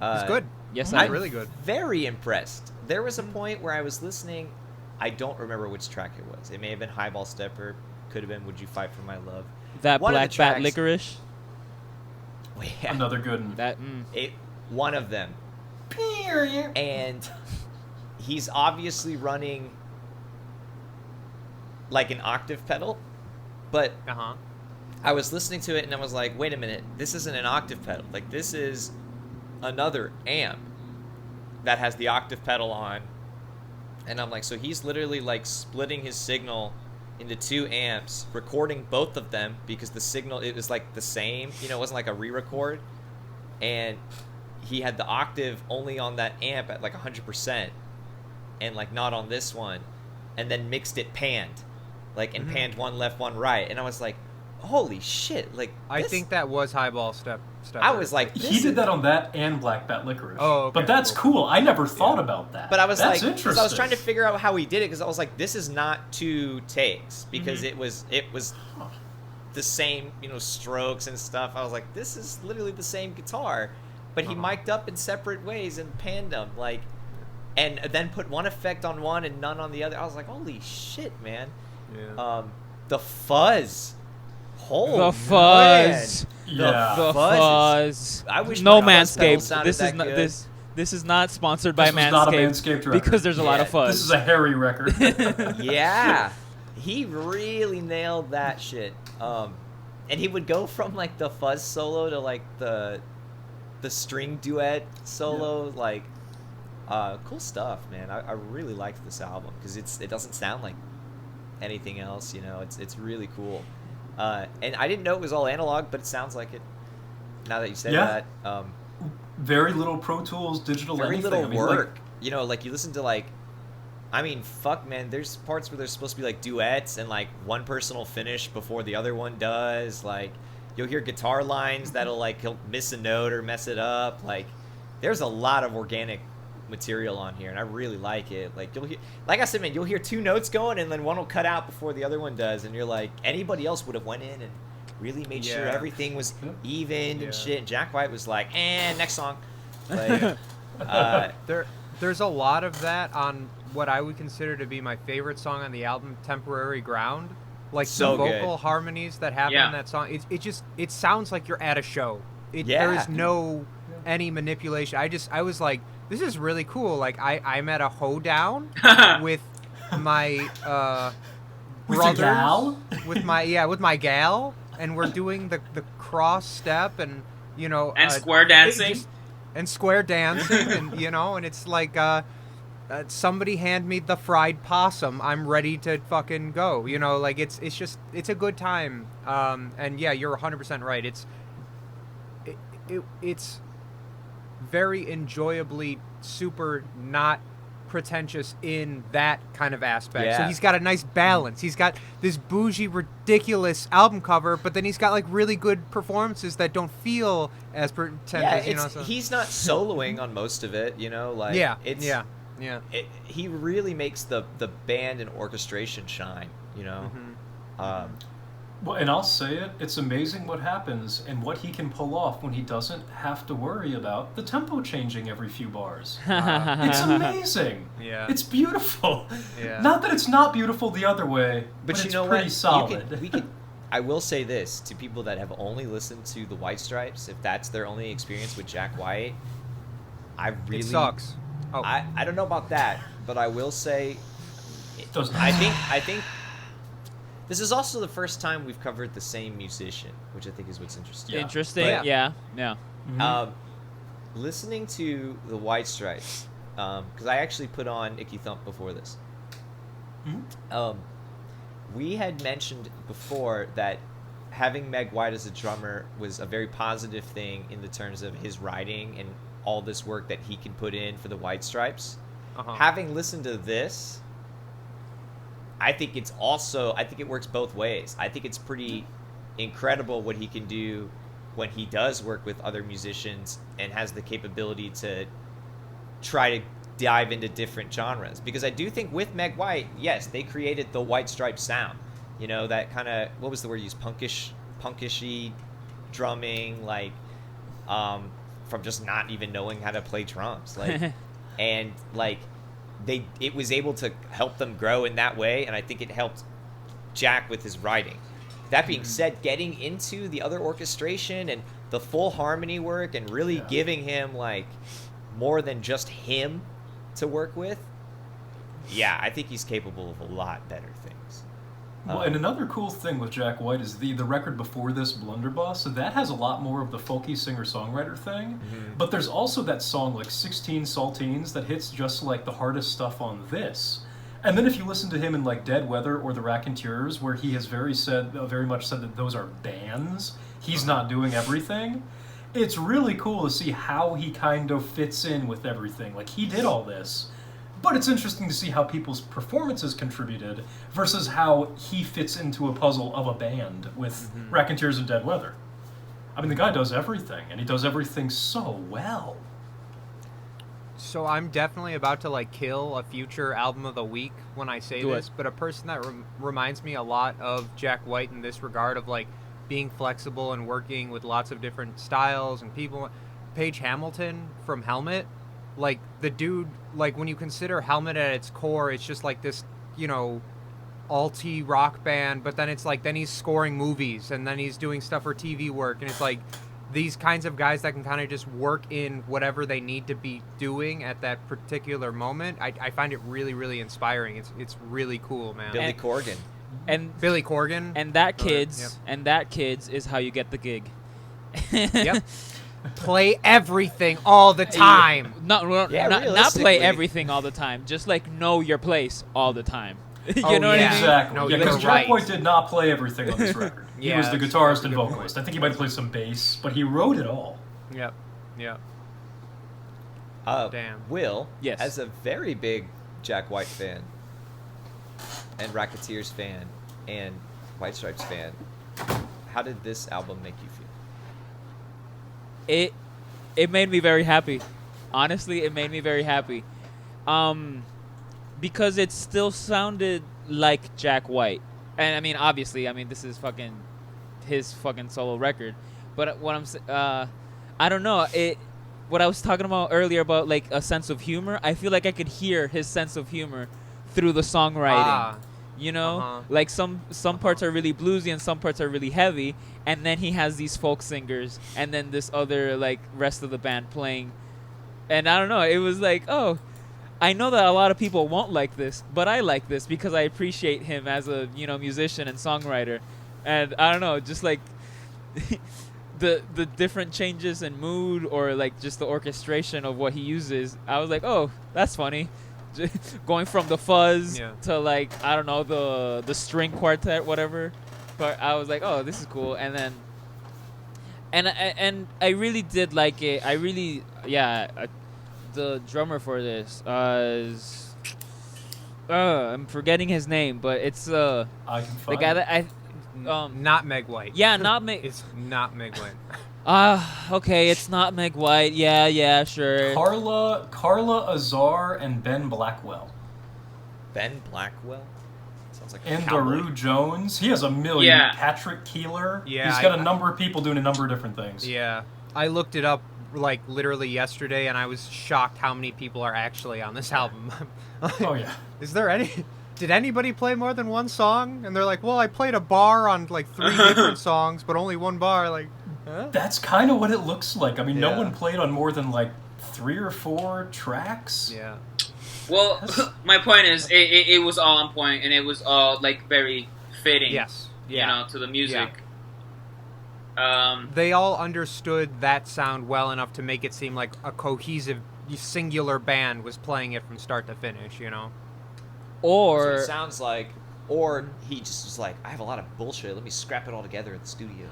It's good. Yes, I'm I'm really good. Very impressed. There was a point where I was listening. I don't remember which track it was. It may have been Highball Stepper. Could have been Would You Fight for My Love. That One of the Black Bat tracks- Licorice. Yeah, Another good one. That one of them. And he's obviously running like an octave pedal, but Uh-huh. I was listening to it and I was like, wait a minute, this isn't an octave pedal. Like, this is another amp that has the octave pedal on. And I'm like, so he's literally like splitting his signal into 2 amps, recording both of them because the signal, it was like the same, you know, it wasn't like a re-record. And he had the octave only on that amp at like 100% and like not on this one, and then mixed it panned, like, and panned one left, one right. And I was like, holy shit, like, I this- think that was Highball Stepper. I was like, He this did is- that on that and Black Bat Licorice. Oh, okay, but that's cool. cool. I never thought about that. But I was that's like, interesting. because I was trying to figure out how he did it, because I was like, this is not 2 takes, because it was the same, you know, strokes and stuff. I was like, this is literally the same guitar, but he mic'd up in separate ways and panned them, like, and then put one effect on one and none on the other. I was like, holy shit, man. Yeah. The fuzz. Holy the fuzz. Yeah. The fuzz fuzz. I wish no my fuzz pedal Manscaped. sounded This is that not good. this is not sponsored by This was not a Manscaped Manscaped record. because there's a lot of Yeah, fuzz. This is a hairy record. Yeah, he really nailed that shit. And he would go from like the fuzz solo to like the string duet solo, like cool stuff, man. I really liked this album because it doesn't sound like anything else, you know. It's really cool. And I didn't know it was all analog, but it sounds like it. Now that you said Yeah. that, Very little Pro Tools, digital very anything. little I mean, work. like, You know, like you listen to like, I mean, fuck, man. There's parts where there's supposed to be like duets and like one person will finish before the other one does. Like, you'll hear guitar lines that'll like he'll miss a note or mess it up. Like, there's a lot of organic material on here, and I really like it. Like, you'll hear, like I said, man, you'll hear 2 notes going, and then one will cut out before the other one does, and you're like, anybody else would have went in and really made sure Yeah. everything was evened Yeah. and shit. And Jack White was like, next song. Like, There's a lot of that on what I would consider to be my favorite song on the album, Temporary Ground. Like So the good. vocal harmonies that happen Yeah. in that song. It sounds like you're at a show. Yeah. There is no any manipulation. I was like, this is really cool. Like I'm at a hoedown with my with brothers, the gal? with my gal, and we're doing the cross step and you know And square dancing. and square dancing and you know and it's like somebody hand me the fried possum, I'm ready to fucking go, you know, like it's a good time. And yeah, you're 100% right. It's very enjoyably super not pretentious in that kind of aspect. So Yeah. he's got a nice balance. He's got this bougie, ridiculous album cover, but then he's got like really good performances that don't feel as pretentious. yeah, You know, so. he's not soloing on most of it, you know. Like, yeah, it's yeah. he really makes the band and orchestration shine, you know. Mhm. Well, and I'll say it, it's amazing what happens and what he can pull off when he doesn't have to worry about the tempo changing every few bars. It's amazing. Yeah. It's beautiful. Yeah. Not that it's not beautiful the other way, but But you it's know pretty what? solid. We could. I will say this to people that have only listened to the White Stripes, if that's their only experience with Jack White, I really It sucks. Oh, I don't know about that, but I will say, Doesn't- I think this is also the first time we've covered the same musician, which I think is what's interesting. Yeah. Interesting. But- Yeah. Mhm. Listening to the White Stripes, because I actually put on Icky Thump before this. Mhm. We had mentioned before that having Meg White as a drummer was a very positive thing in the terms of his writing and all this work that he can put in for the White Stripes. uh-huh. Having listened to this, I think it works both ways. I think it's pretty incredible what he can do when he does work with other musicians and has the capability to try to dive into different genres. Because I do think with Meg White, yes, they created the White Stripes sound. You know, that kind of, what was the word used? Punkishy drumming, like from just not even knowing how to play drums, like, and like it was able to help them grow in that way, and I think it helped Jack with his writing. That being said, getting into the other orchestration and the full harmony work and really giving him like more than just him to work with, I think he's capable of a lot better things. Well, and another cool thing with Jack White is the record before this, Blunderbuss, that has a lot more of the folky singer-songwriter thing, but there's also that song like 16 Saltines that hits just like the hardest stuff on this. And then if you listen to him in like Dead Weather or The Raconteurs, where he has very much said that those are bands, he's not doing everything, it's really cool to see how he kind of fits in with everything. Like, he did all this, but it's interesting to see how people's performances contributed versus how he fits into a puzzle of a band with Raconteurs and Dead Weather. I mean, the guy does everything, and he does everything so well. So I'm definitely about to like kill a future album of the week when I say this, but a person that reminds me a lot of Jack White in this regard of like being flexible and working with lots of different styles and people, Page Hamilton from Helmet. Like, the dude, like, when you consider Helmet at its core, it's just like this, you know, alty rock band, but then it's like, then he's scoring movies, and then he's doing stuff for TV work, and it's like, these kinds of guys that can kind of just work in whatever they need to be doing at that particular moment. I find it really, really inspiring. It's really cool, man. Billy Corgan. And Billy Corgan. And that, kids, is how you get the gig. Yep. Play everything all the time. Not play everything all the time. Just like know your place all the time. You know what I mean? Exactly. No, because Jack White did not play everything on this record. He was the guitarist and vocalist. Point. I think he might have played some bass, but he wrote it all. Yep. Damn. Will, yes, as a very big Jack White fan and Racketeers fan and White Stripes fan, how did this album make you feel? It made me very happy. Honestly, it made me very happy. Because it still sounded like Jack White. And I mean, obviously, this is his solo record. But what I don't know, what I was talking about earlier about like a sense of humor, I feel like I could hear his sense of humor through the songwriting. You know, like some parts are really bluesy and some parts are really heavy, and then he has these folk singers and then this other like rest of the band playing, and I don't know, it was like, oh, I know that a lot of people won't like this, but I like this because I appreciate him as a musician and songwriter, and I don't know, just like the different changes in mood or like just the orchestration of what he uses, I was like, oh, that's funny. Going from the fuzz to like, I don't know, the string quartet, whatever, but I was like, oh, this is cool. And then and I really did like it. I really the drummer for this is I'm forgetting his name, but it's the guy that not Meg White. Yeah, not Meg. It's not Meg White. Okay, it's not Meg White. Yeah, sure. Carla Azar and Ben Blackwell. Ben Blackwell? Sounds like a and cowboy. Daru Jones. He has a million. Yeah. Patrick Keeler. Yeah, He's got a number of people doing a number of different things. Yeah. I looked it up like literally yesterday, and I was shocked how many people are actually on this album. Oh yeah. Is there any? Did anybody play more than one song? And they're like, well, I played a bar on like 3 different songs, but only one bar. Like, huh? That's kind of what it looks like. I mean, no Yeah. one played on more than like 3 or 4 tracks. Yeah. Well, my point is, it was all on point, and it was all like very fitting. Yes. You Yeah. know, to the music. They all understood that sound well enough to make it seem like a cohesive, singular band was playing it from start to finish, you know? Or So it sounds like, or he just was like, I have a lot of bullshit. Let me scrap it all together in the studio.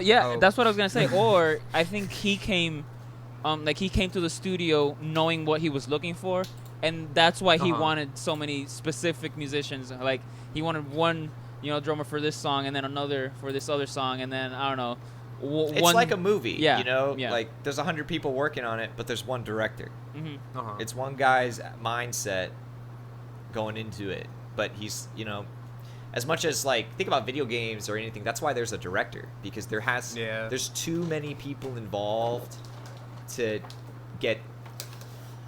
yeah, Oh. that's what I was gonna say. Or I think he came, he came to the studio knowing what he was looking for, and that's why he wanted so many specific musicians. Like he wanted one, drummer for this song, and then another for this other song, and then I don't know. It's one, like a movie, yeah, you know? yeah. Like, there's 100 people working on it, but there's one director. Mm-hmm. It's one guy's mindset going into it. But he's, as much as like think about video games or anything, that's why there's a director, because there's too many people involved to get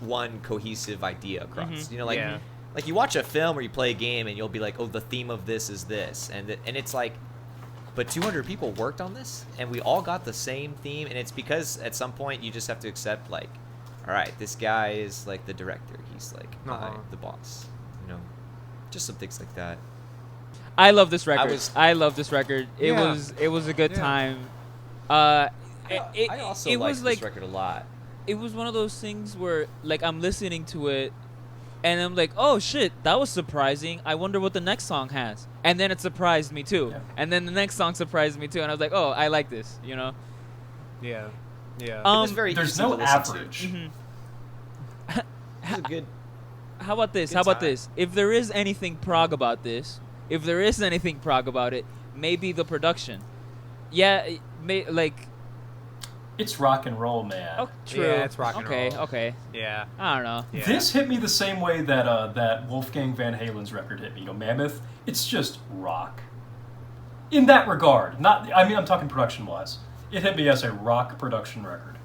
one cohesive idea across. You know, like like you watch a film or you play a game and you'll be like, oh, the theme of this is this, and it's like, but 200 people worked on this and we all got the same theme, and it's because at some point you just have to accept like, all right, this guy is like the director, he's like the boss, you know, just some things like that. I love this record. I love this record. It Yeah. was a good time. I also it like was this like record a lot. it was one of those things where like I'm listening to it and I'm like, oh shit, that was surprising. I wonder what the next song has. And then it surprised me too. Yeah. And then the next song surprised me too. And I was like, oh, I like this, you know? Yeah. It was very There's easy no to listen average. Mhm. to. It was a good. How about this? Good How about time. this? If there is anything prog about this, maybe the production. Yeah, like, It's rock and roll, man. oh, true. Yeah, it's rock and okay, roll. okay. Yeah. I don't know. Yeah. This hit me the same way that that Wolfgang Van Halen's record hit me. You know, Mammoth. It's just rock. In that regard, I'm talking production-wise. It hit me as a rock production record.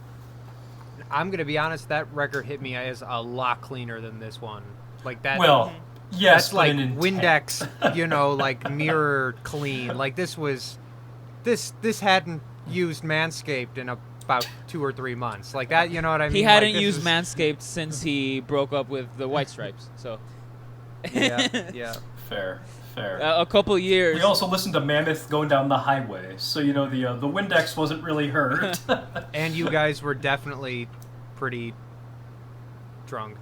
I'm gonna be honest. That record hit me as a lot cleaner than this one. Like that. Well, yes, that's but like in intent. Windex, you know, like mirror clean. Like this hadn't used Manscaped in about 2 or 3 months. Like that, you know what I mean? He Like, hadn't this used is- Manscaped since he broke up with the White Stripes. So, Yeah, yeah. Fair. a couple years. We also listened to Mammoth going down the highway, so you know the Windex wasn't really hurt. And you guys were definitely pretty drunk.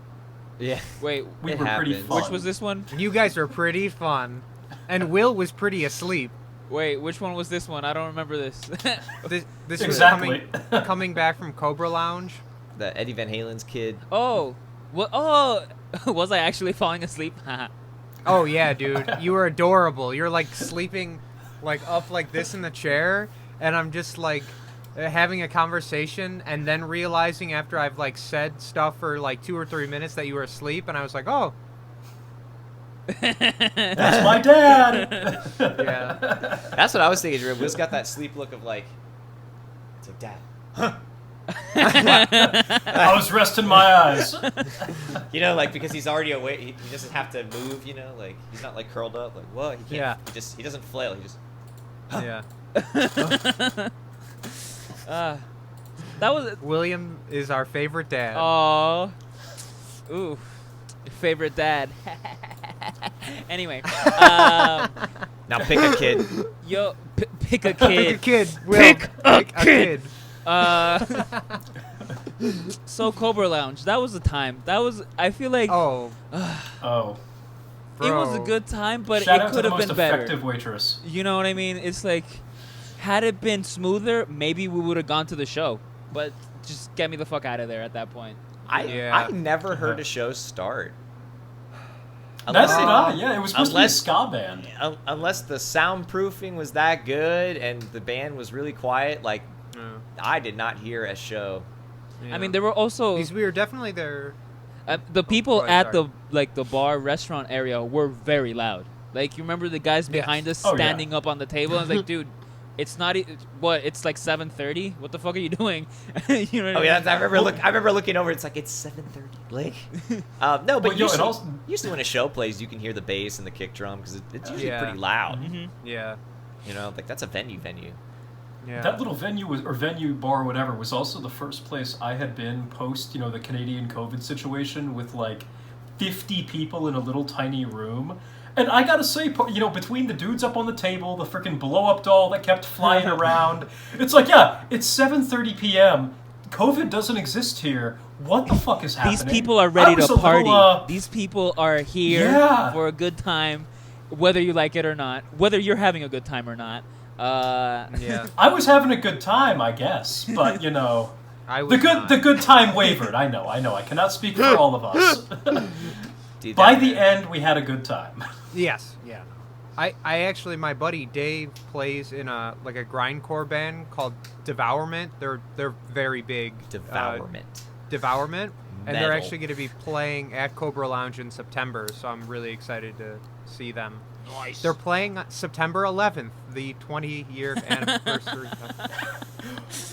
Yeah. Wait, We It were pretty happens. fun. which was this one? You guys were pretty fun, and Will was pretty asleep. Wait, which one was this one? I don't remember this. This Exactly. was coming back from Cobra Lounge. The Eddie Van Halen's kid. Oh, what? Oh, was I actually falling asleep? Oh yeah, dude, you were adorable. You're like sleeping, like up like this in the chair, and I'm just like having a conversation, and then realizing after I've like said stuff for like 2 or 3 minutes that you were asleep, and I was like, oh, That's my dad. yeah, That's what I was thinking. Will's got that sleep look of like, it's like, Dad. I was resting my eyes. You know, like because he's already awake, he doesn't have to move. You know, like he's not like curled up. Like, whoa, he can't. Yeah. He doesn't flail. He just. yeah. That was. William is our favorite dad. Oh, ooh, favorite dad. Anyway, Now pick a kid. yo, pick a Pick kid. a kid. Will. Pick a kid. So Cobra Lounge, that was the time. That was. I feel like Oh, Oh, it was a bro. good time, but shout it out to could the have most been better. effective waitress. You know what I mean? It's like, had it been smoother, maybe we would have gone to the show. But just get me the fuck out of there at that point. I never heard a show start. That's it- not. Yeah, it was supposed unless- to be a ska band. Unless the soundproofing was that good and the band was really quiet, like Yeah. I did not hear a show. I mean, there were also Because we were definitely there. the people go ahead, at sorry. the bar restaurant area were very loud. Like you remember the guys Yes. behind us Oh, yeah. standing up on the table. I was like, dude, it's not. What? It's like 7:30. What the fuck are you doing? You know what Oh I yeah, mean? I remember looking over. It's like it's 7:30. Like, no, but Well, yo, and usually, also- usually when a show plays, you can hear the bass and the kick drum because it's usually Yeah. pretty loud. Mhm. Yeah. You know, like that's a venue. Yeah. That little venue bar or whatever was also the first place I had been post, you know, the Canadian COVID situation with like 50 people in a little tiny room. And I gotta say, you know, between the dudes up on the table, the freaking blow-up doll that kept flying around, it's like, yeah, it's 7:30 p.m. COVID doesn't exist here. What the fuck is happening? These people are ready I was to a party. little, These people are here Yeah. for a good time, whether you like it or not, whether you're having a good time or not. Yeah. I was having a good time, I guess, but you know, I was the good time wavered. I know. I cannot speak for all of us. Dude, By that- the end, we had a good time. Yes. Yeah. I actually, my buddy Dave plays in a grindcore band called Devourment. They're very big. Devourment. Devourment, and they're Metal. actually going to be playing at Cobra Lounge in September. So I'm really excited to see them. Nice. They're playing September 11th, the 20-year anniversary.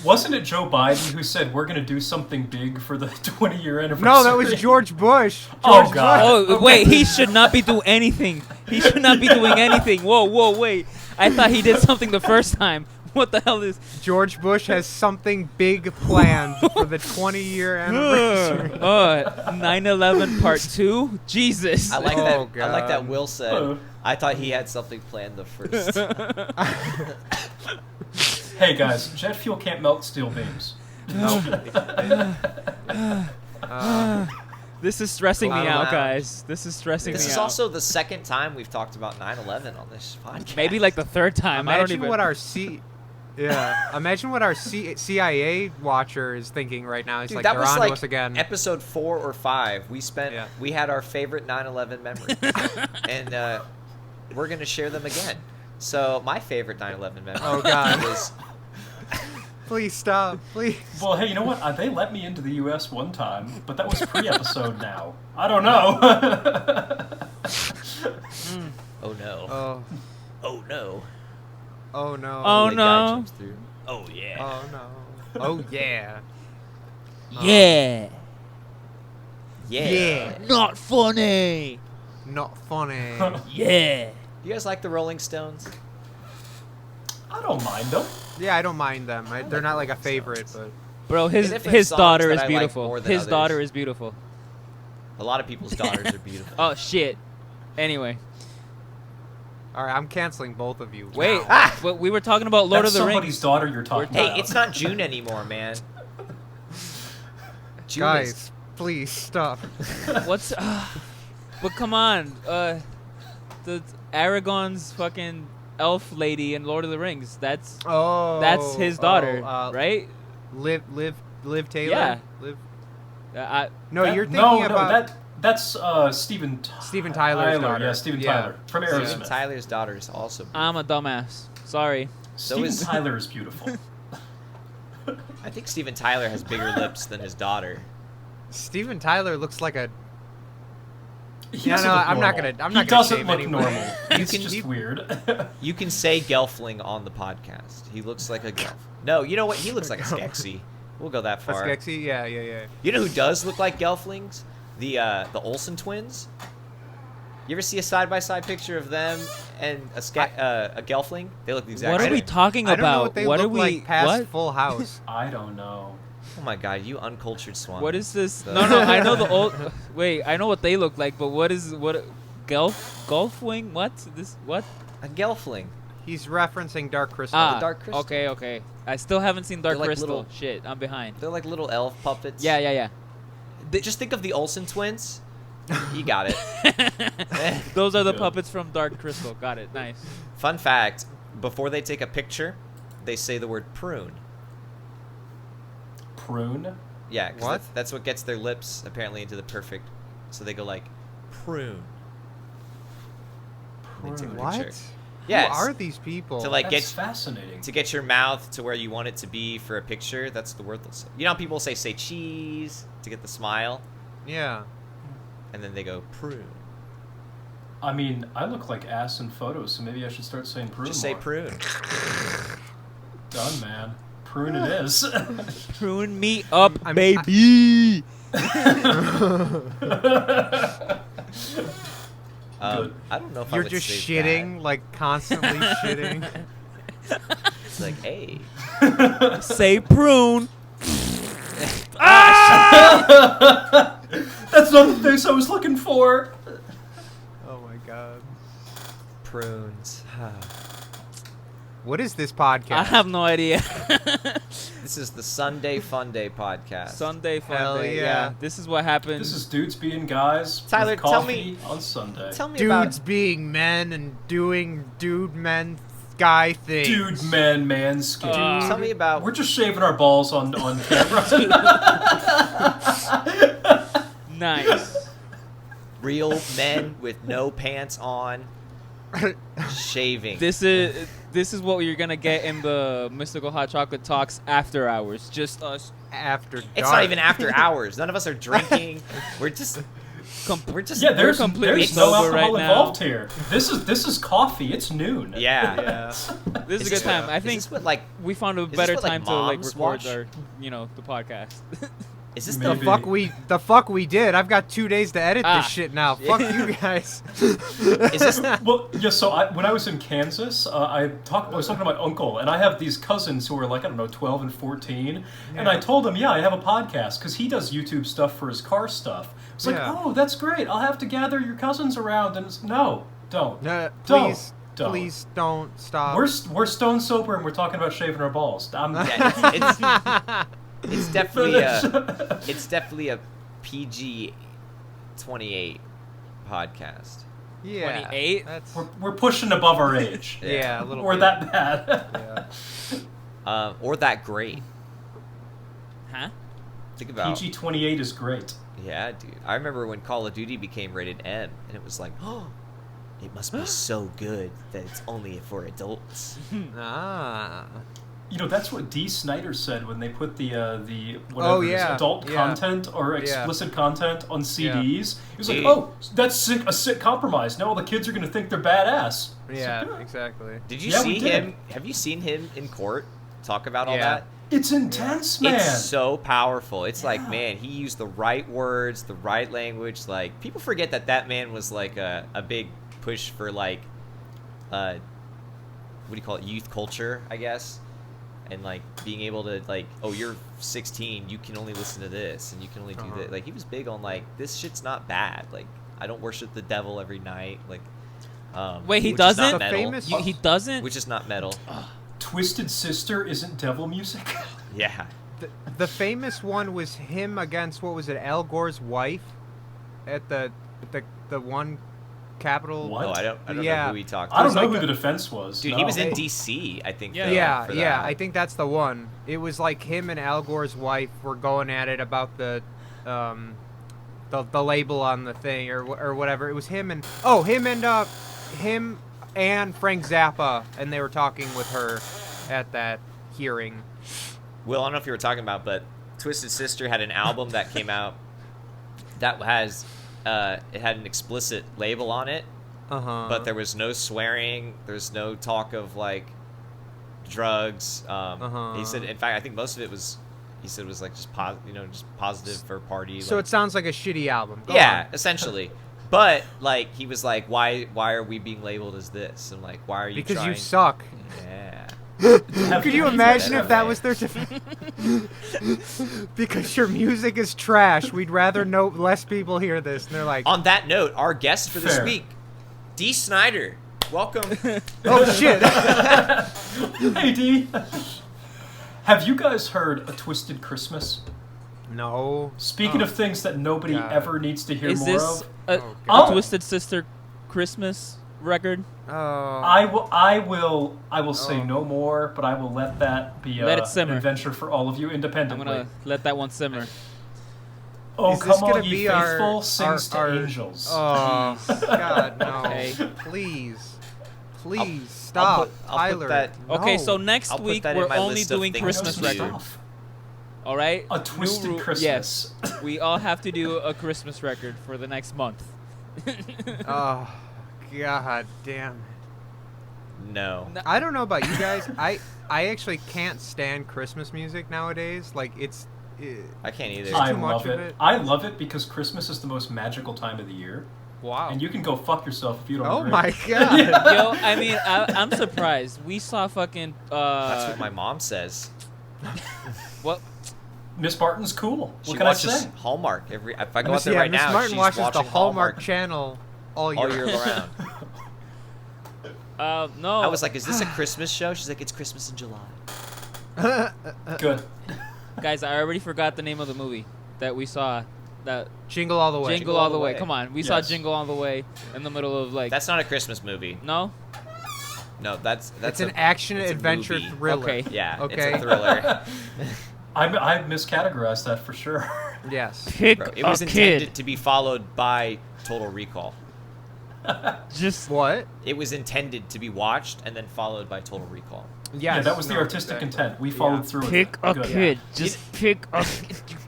Wasn't it Joe Biden who said we're going to do something big for the 20-year anniversary? No, that was George Bush. Oh, George God. Oh, wait, he should not be doing anything. He should not be doing anything. Whoa, wait. I thought he did something the first time. What the hell is... George Bush has something big planned for the 20-year anniversary. 9/11 Part 2? Jesus. I like Oh, that. I like God. that. Will said. I thought he had something planned the first. Hey, guys, jet fuel can't melt steel beams. This is stressing me Wow. out, guys. This is stressing This me is out. also the second time we've talked about 9/11 on this podcast. Maybe like the third time. I don't Imagine even... what our Imagine what our CIA watcher is thinking right now. He's Dude, like, that they're was on like to us again. episode 4 or 5. Yeah. We had our favorite 9/11 memories, and we're gonna share them again. So my favorite 9/11 memory Oh, God. was Please stop, please. Well, hey, you know what? They let me into the U.S. one time, but that was pre-episode now. I don't know. oh no, Oh, oh no, oh no. Oh, That guy no. jumps through. Oh yeah. Oh no. Oh yeah. Yeah. Yeah. Not funny. Not funny. Yeah. You guys like the Rolling Stones? I don't mind them. Yeah, I don't mind them. They're not like a favorite, but Bro, Different his songs daughter that is I like beautiful. more than His others. daughter is beautiful. A lot of people's daughters are beautiful. Oh shit. Anyway, all right, I'm canceling both of you. wait. now. But we were talking about Lord That's of the somebody's Rings. daughter you're talking Hey, about. it's not June anymore, man. June Guys, please stop. What's? But come on, the Aragorn's fucking elf lady in Lord of the Rings. That's his daughter, right? Liv Taylor. Yeah. Liv. I, No, That- you're thinking no, about that's Steven Tyler's daughter. Yeah, Steven Yeah. Tyler from Steven Aerosmith. Tyler's daughter is also beautiful. I'm a dumbass. Sorry. So Steven is- Tyler is beautiful. I think Steven Tyler has bigger lips than his daughter. Steven Tyler looks like a. He Yeah, doesn't no, look I'm not normal. gonna- I'm He not gonna doesn't shame look anyone. normal. It's can- just you- weird. You can say Gelfling on the podcast. He looks like a Gelf. No, you know what? He looks like a Skeksis. We'll go that far. Skeksis? Yeah. You know who does look like Gelflings? The Olsen twins. You ever see a side-by-side picture of them and a Gelfling? They look the exact What same. are we talking I don't know about? what they What look are we? like past What? Full House. I don't know. Oh my god, you uncultured swan. What is this? The- No, I know the old. Wait, I know what they look like, but what? Golfwing? What? This? What? A Gelfling. He's referencing Dark Crystal. Ah, Dark Crystal. Okay. I still haven't seen Dark They're like Crystal. little- Shit, I'm behind. They're like little elf puppets. Yeah. Just think of the Olsen twins. You got it. Those are the Good. puppets from Dark Crystal. Got it. Nice. Fun fact: before they take a picture, they say the word prune. Prune? Yeah, 'cause What? That's what gets their lips apparently into the perfect. So they go like prune. And they take a What? picture. Yeah, Who it's are these people? to like That's get fascinating. to get your mouth to where you want it to be for a picture. That's the word they'll say. You know how people say cheese to get the smile, Yeah. and then they go prune. I mean, I look like ass in photos, so maybe I should start saying prune Just say more. prune. Done, man. Prune it is. Prune me up, I'm- baby. Good. I don't know if I You're would just say shitting, like constantly shitting. that. It's like, hey, Say prune. That's not the face I was looking for. Oh my god. prunes. What is this podcast? I have no idea. This is the Sunday Fun Day podcast. Sunday fun Hell day. yeah. This is what happened. This is dudes being guys Tyler, with tell coffee me- on Sunday. Tell me Dudes about. being men and doing men guy things. Dude, man, manscaped. Tell me about. We're just shaving our balls on camera. nice. Real men with no pants on, shaving. This is what you're gonna get in the Mystical Hot Chocolate Talks after hours. Just us. After dark. It's not even after hours. None of us are drinking. We're just We're just Yeah, there's completely there's no sober alcohol right now. involved here. This is coffee. It's noon. yeah. Yeah. This is a good time. I think Is this what, like, we found a this better what, like, time to like moms record watch? our, the podcast. is this Maybe. The fuck we did. I've got 2 days to edit Ah. this shit now. Fuck you guys. is this Well, yeah. So when I was in Kansas, I was talking to my uncle, and I have these cousins who are like, I don't know, 12 and 14, and I told him, yeah, I have a podcast because he does YouTube stuff for his car stuff. It's like, Yeah. oh, that's great. I'll have to gather your cousins around, and it's, no, don't. Please, Don't. please don't stop. We're stone sober, and we're talking about shaving our balls. yeah, it's definitely a PG 28 podcast. Yeah. 28? That's We're pushing above our age. yeah, a little We're bit. that bad. Yeah. Or that great. Huh? Think about PG-28 is great. Yeah, dude. I remember when Call of Duty became rated M, and it was like, oh, it must be so good that it's only for adults. Ah. You know, that's what Dee Snider said when they put the Oh, whatever it is, yeah, adult yeah. content or explicit content on CDs. He was like, Dude. "Oh, that's a sick compromise. Now all the kids are going to think they're badass." It's Yeah, like, exactly. Did you Yeah, we see did. him? Have you seen him in court talk about all Yeah. that? It's intense, man. It's so powerful. It's like, man, he used the right words, the right language. Like, people forget that man was like a big push for like, what do you call it? Youth culture, I guess. And like being able to like, oh, you're 16, you can only listen to this, and you can only do this. Like, he was big on like, this shit's not bad. Like, I don't worship the devil every night. Like, Wait, he which is not doesn't? metal, famous- He doesn't? which is not metal. Twisted Sister isn't devil music. Yeah. The famous one was him against, what was it, Al Gore's wife at the one Capitol. What? Oh, I don't Yeah. know who he talked to. I don't know like who a- the defense was. Dude, no. he was in DC, I think. Yeah. though, Yeah, for yeah, that. I think that's the one. It was like him and Al Gore's wife were going at it about the label on the thing or whatever. It was him and him and Frank Zappa, and they were talking with her at that hearing. Will, I don't know if you were talking about, but Twisted Sister had an album that came out that has it had an explicit label on it, but there was no swearing. There's no talk of like drugs. He said, in fact, I think most of it was. He said it was like just positive for party. So like, it sounds like a shitty album. Go yeah, on. essentially. But like he was like, why are we being labeled as this? And like, why are you? Because trying? you suck. Yeah. Could you imagine if that was their because your music is trash. We'd rather less people hear this. And they're like, On that note, our guest for this Fair. week, Dee Snider. Welcome. oh shit. Hey, Dee. Have you guys heard A Twisted Christmas? No. Speaking of things that nobody God. ever needs to hear Is more this of, a God. Twisted Sister Christmas record? Oh. I will say Oh. no more, but I will let that be Let it an simmer. adventure for all of you I'm independently. gonna let that one simmer. Oh, Is this come gonna on, ye be faithful, our sings to our- angels. Oh God, no! Okay. Please stop, I'll put Tyler. that- Okay, No. so next I'll put week that in we're my only list of doing things Christmas to do. records. All right. A New Twisted rule- Christmas. Yes, we all have to do a Christmas record for the next month. Oh God damn it! No. I don't know about you guys. I actually can't stand Christmas music nowadays. Like it's. I can't either. I too much love of it. it. I love it because Christmas is the most magical time of the year, Wow. and you can go fuck yourself if you don't. Oh agree. my God. Yo, I mean, I'm surprised. We saw fucking. That's what my mom says. What? Miss Martin's cool. She What can I watches say? Hallmark every. If I go out there Yeah, right Miss now, Martin she's watches watching the Hallmark Channel all year. all year round. No. I was like, "Is this a Christmas show?" She's like, "It's Christmas in July." Good. Guys, I already forgot the name of the movie that we saw. That Jingle all the way. Jingle All the Way. Come on, we saw Yes. Jingle All the Way in the middle of like. That's not a Christmas movie. No. No, that's It's an action it's a adventure movie. thriller. Okay. Yeah, Okay. it's a thriller. I miscategorized that for sure. Yes. Pick Bro, it was intended to be followed by Total Recall. Just What? It was intended to be watched and then followed by Total Recall. Yes. Yeah, that was the no, artistic exactly. intent. We Yeah. followed through with pick it. a Good. kid. Just pick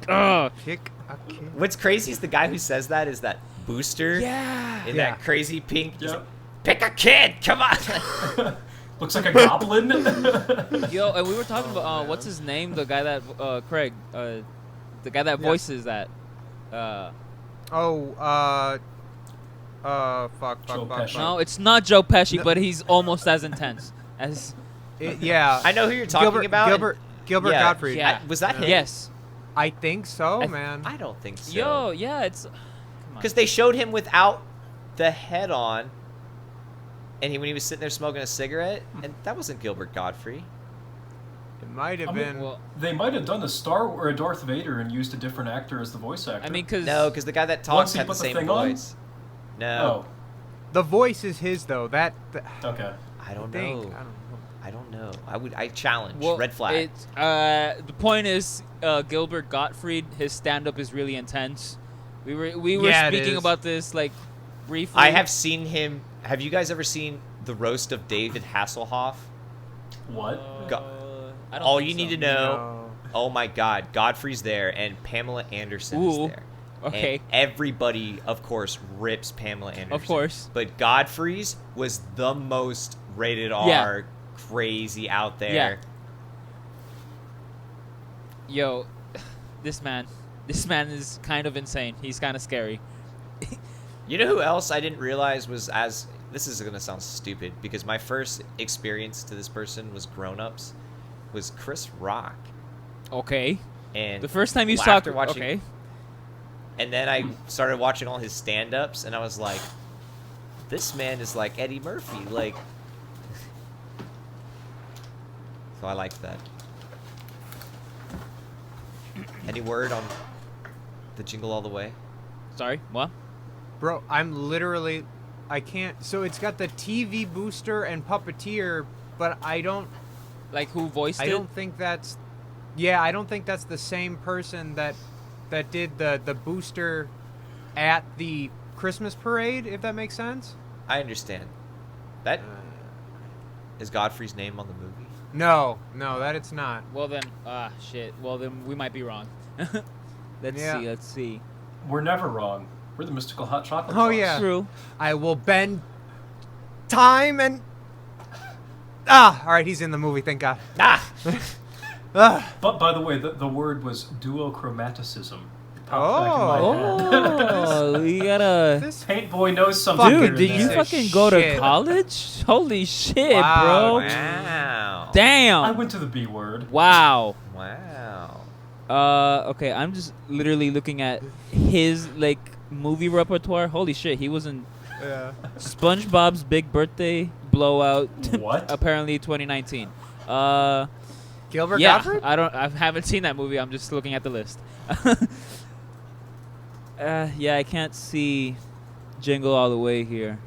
a. Pick Okay. What's crazy is the guy who says that is that Booster Yeah. in Yeah. that crazy pink. He's Yep. like, pick a kid, come on. Looks like a goblin. Yo, and we were talking about what's his name? The guy that Craig, the guy that Yeah. voices that. Fuck. Joe Pesci. No, it's not Joe Pesci, No. but he's almost as intense as. Yeah. I know who you're talking about. Gilbert Yeah. Gottfried. Yeah. Was that him? Yes. I think so, I- man. I don't think so. Yo, yeah, it's. Come on. Because they showed him without the head on, and when he was sitting there smoking a cigarette, and that wasn't Gilbert Godfrey. It might have I mean, been. Well, They might have done a Star or a Darth Vader and used a different actor as the voice actor. I mean, because No, because the guy that Once talks he had the put the same thing on? voice. No, The voice is his though. okay. I don't think. know. I don't know. I don't know. I challenge. well, Red flag. The point is, Gilbert Gottfried, his stand-up is really intense. We were Yeah, it speaking is. about this like briefly. I have seen him. Have you guys ever seen the roast of David Hasselhoff? What? I don't All think you need so. to know. Oh my God, Godfrey's there, and Pamela Anderson is Ooh, there. okay. And everybody, of course, rips Pamela Anderson. Of course. But Godfrey's was the most rated R, Yeah. crazy out there. Yo, this man is kind of insane. He's kind of scary. You know who else I didn't realize was as... This is going to sound stupid, because my first experience to this person was Grown Ups, was Chris Rock. Okay. And The first time you well, saw. after watching, Okay. And then I started watching all his stand-ups, and I was like, this man is like Eddie Murphy. Like... So I liked that. Any word on the Jingle All the Way? Sorry. What? Bro, I'm literally. I can't. So it's got the TV booster and puppeteer, but I don't. Like who voiced I it? don't think that's. Yeah, I don't think that's the same person that did the booster at the Christmas parade. If that makes sense. I understand. That is Godfrey's name on the movie. No, that it's not. Well then, shit. Well then, we might be wrong. Let's Yeah. see. Let's see. We're never wrong. We're the mystical hot chocolate. Oh, box. yeah. True. I will bend time and. All right, he's in the movie. Thank God. Ah! But by the way, the word was duochromaticism. It popped back in my head. Oh, you gotta. This Paint boy knows something. Fucking Dude, did you piece of fucking go to shit. college? Holy shit, Wow, bro. Wow. I Damn. went to the B word. Wow. Wow. Okay, I'm just literally looking at his like movie repertoire. Holy shit, he was in Yeah. SpongeBob's Big Birthday Blowout. What? Apparently 2019. Gilbert Yeah, Gottfried? I haven't seen that movie. I'm just looking at the list. Yeah, I can't see Jingle All the Way here.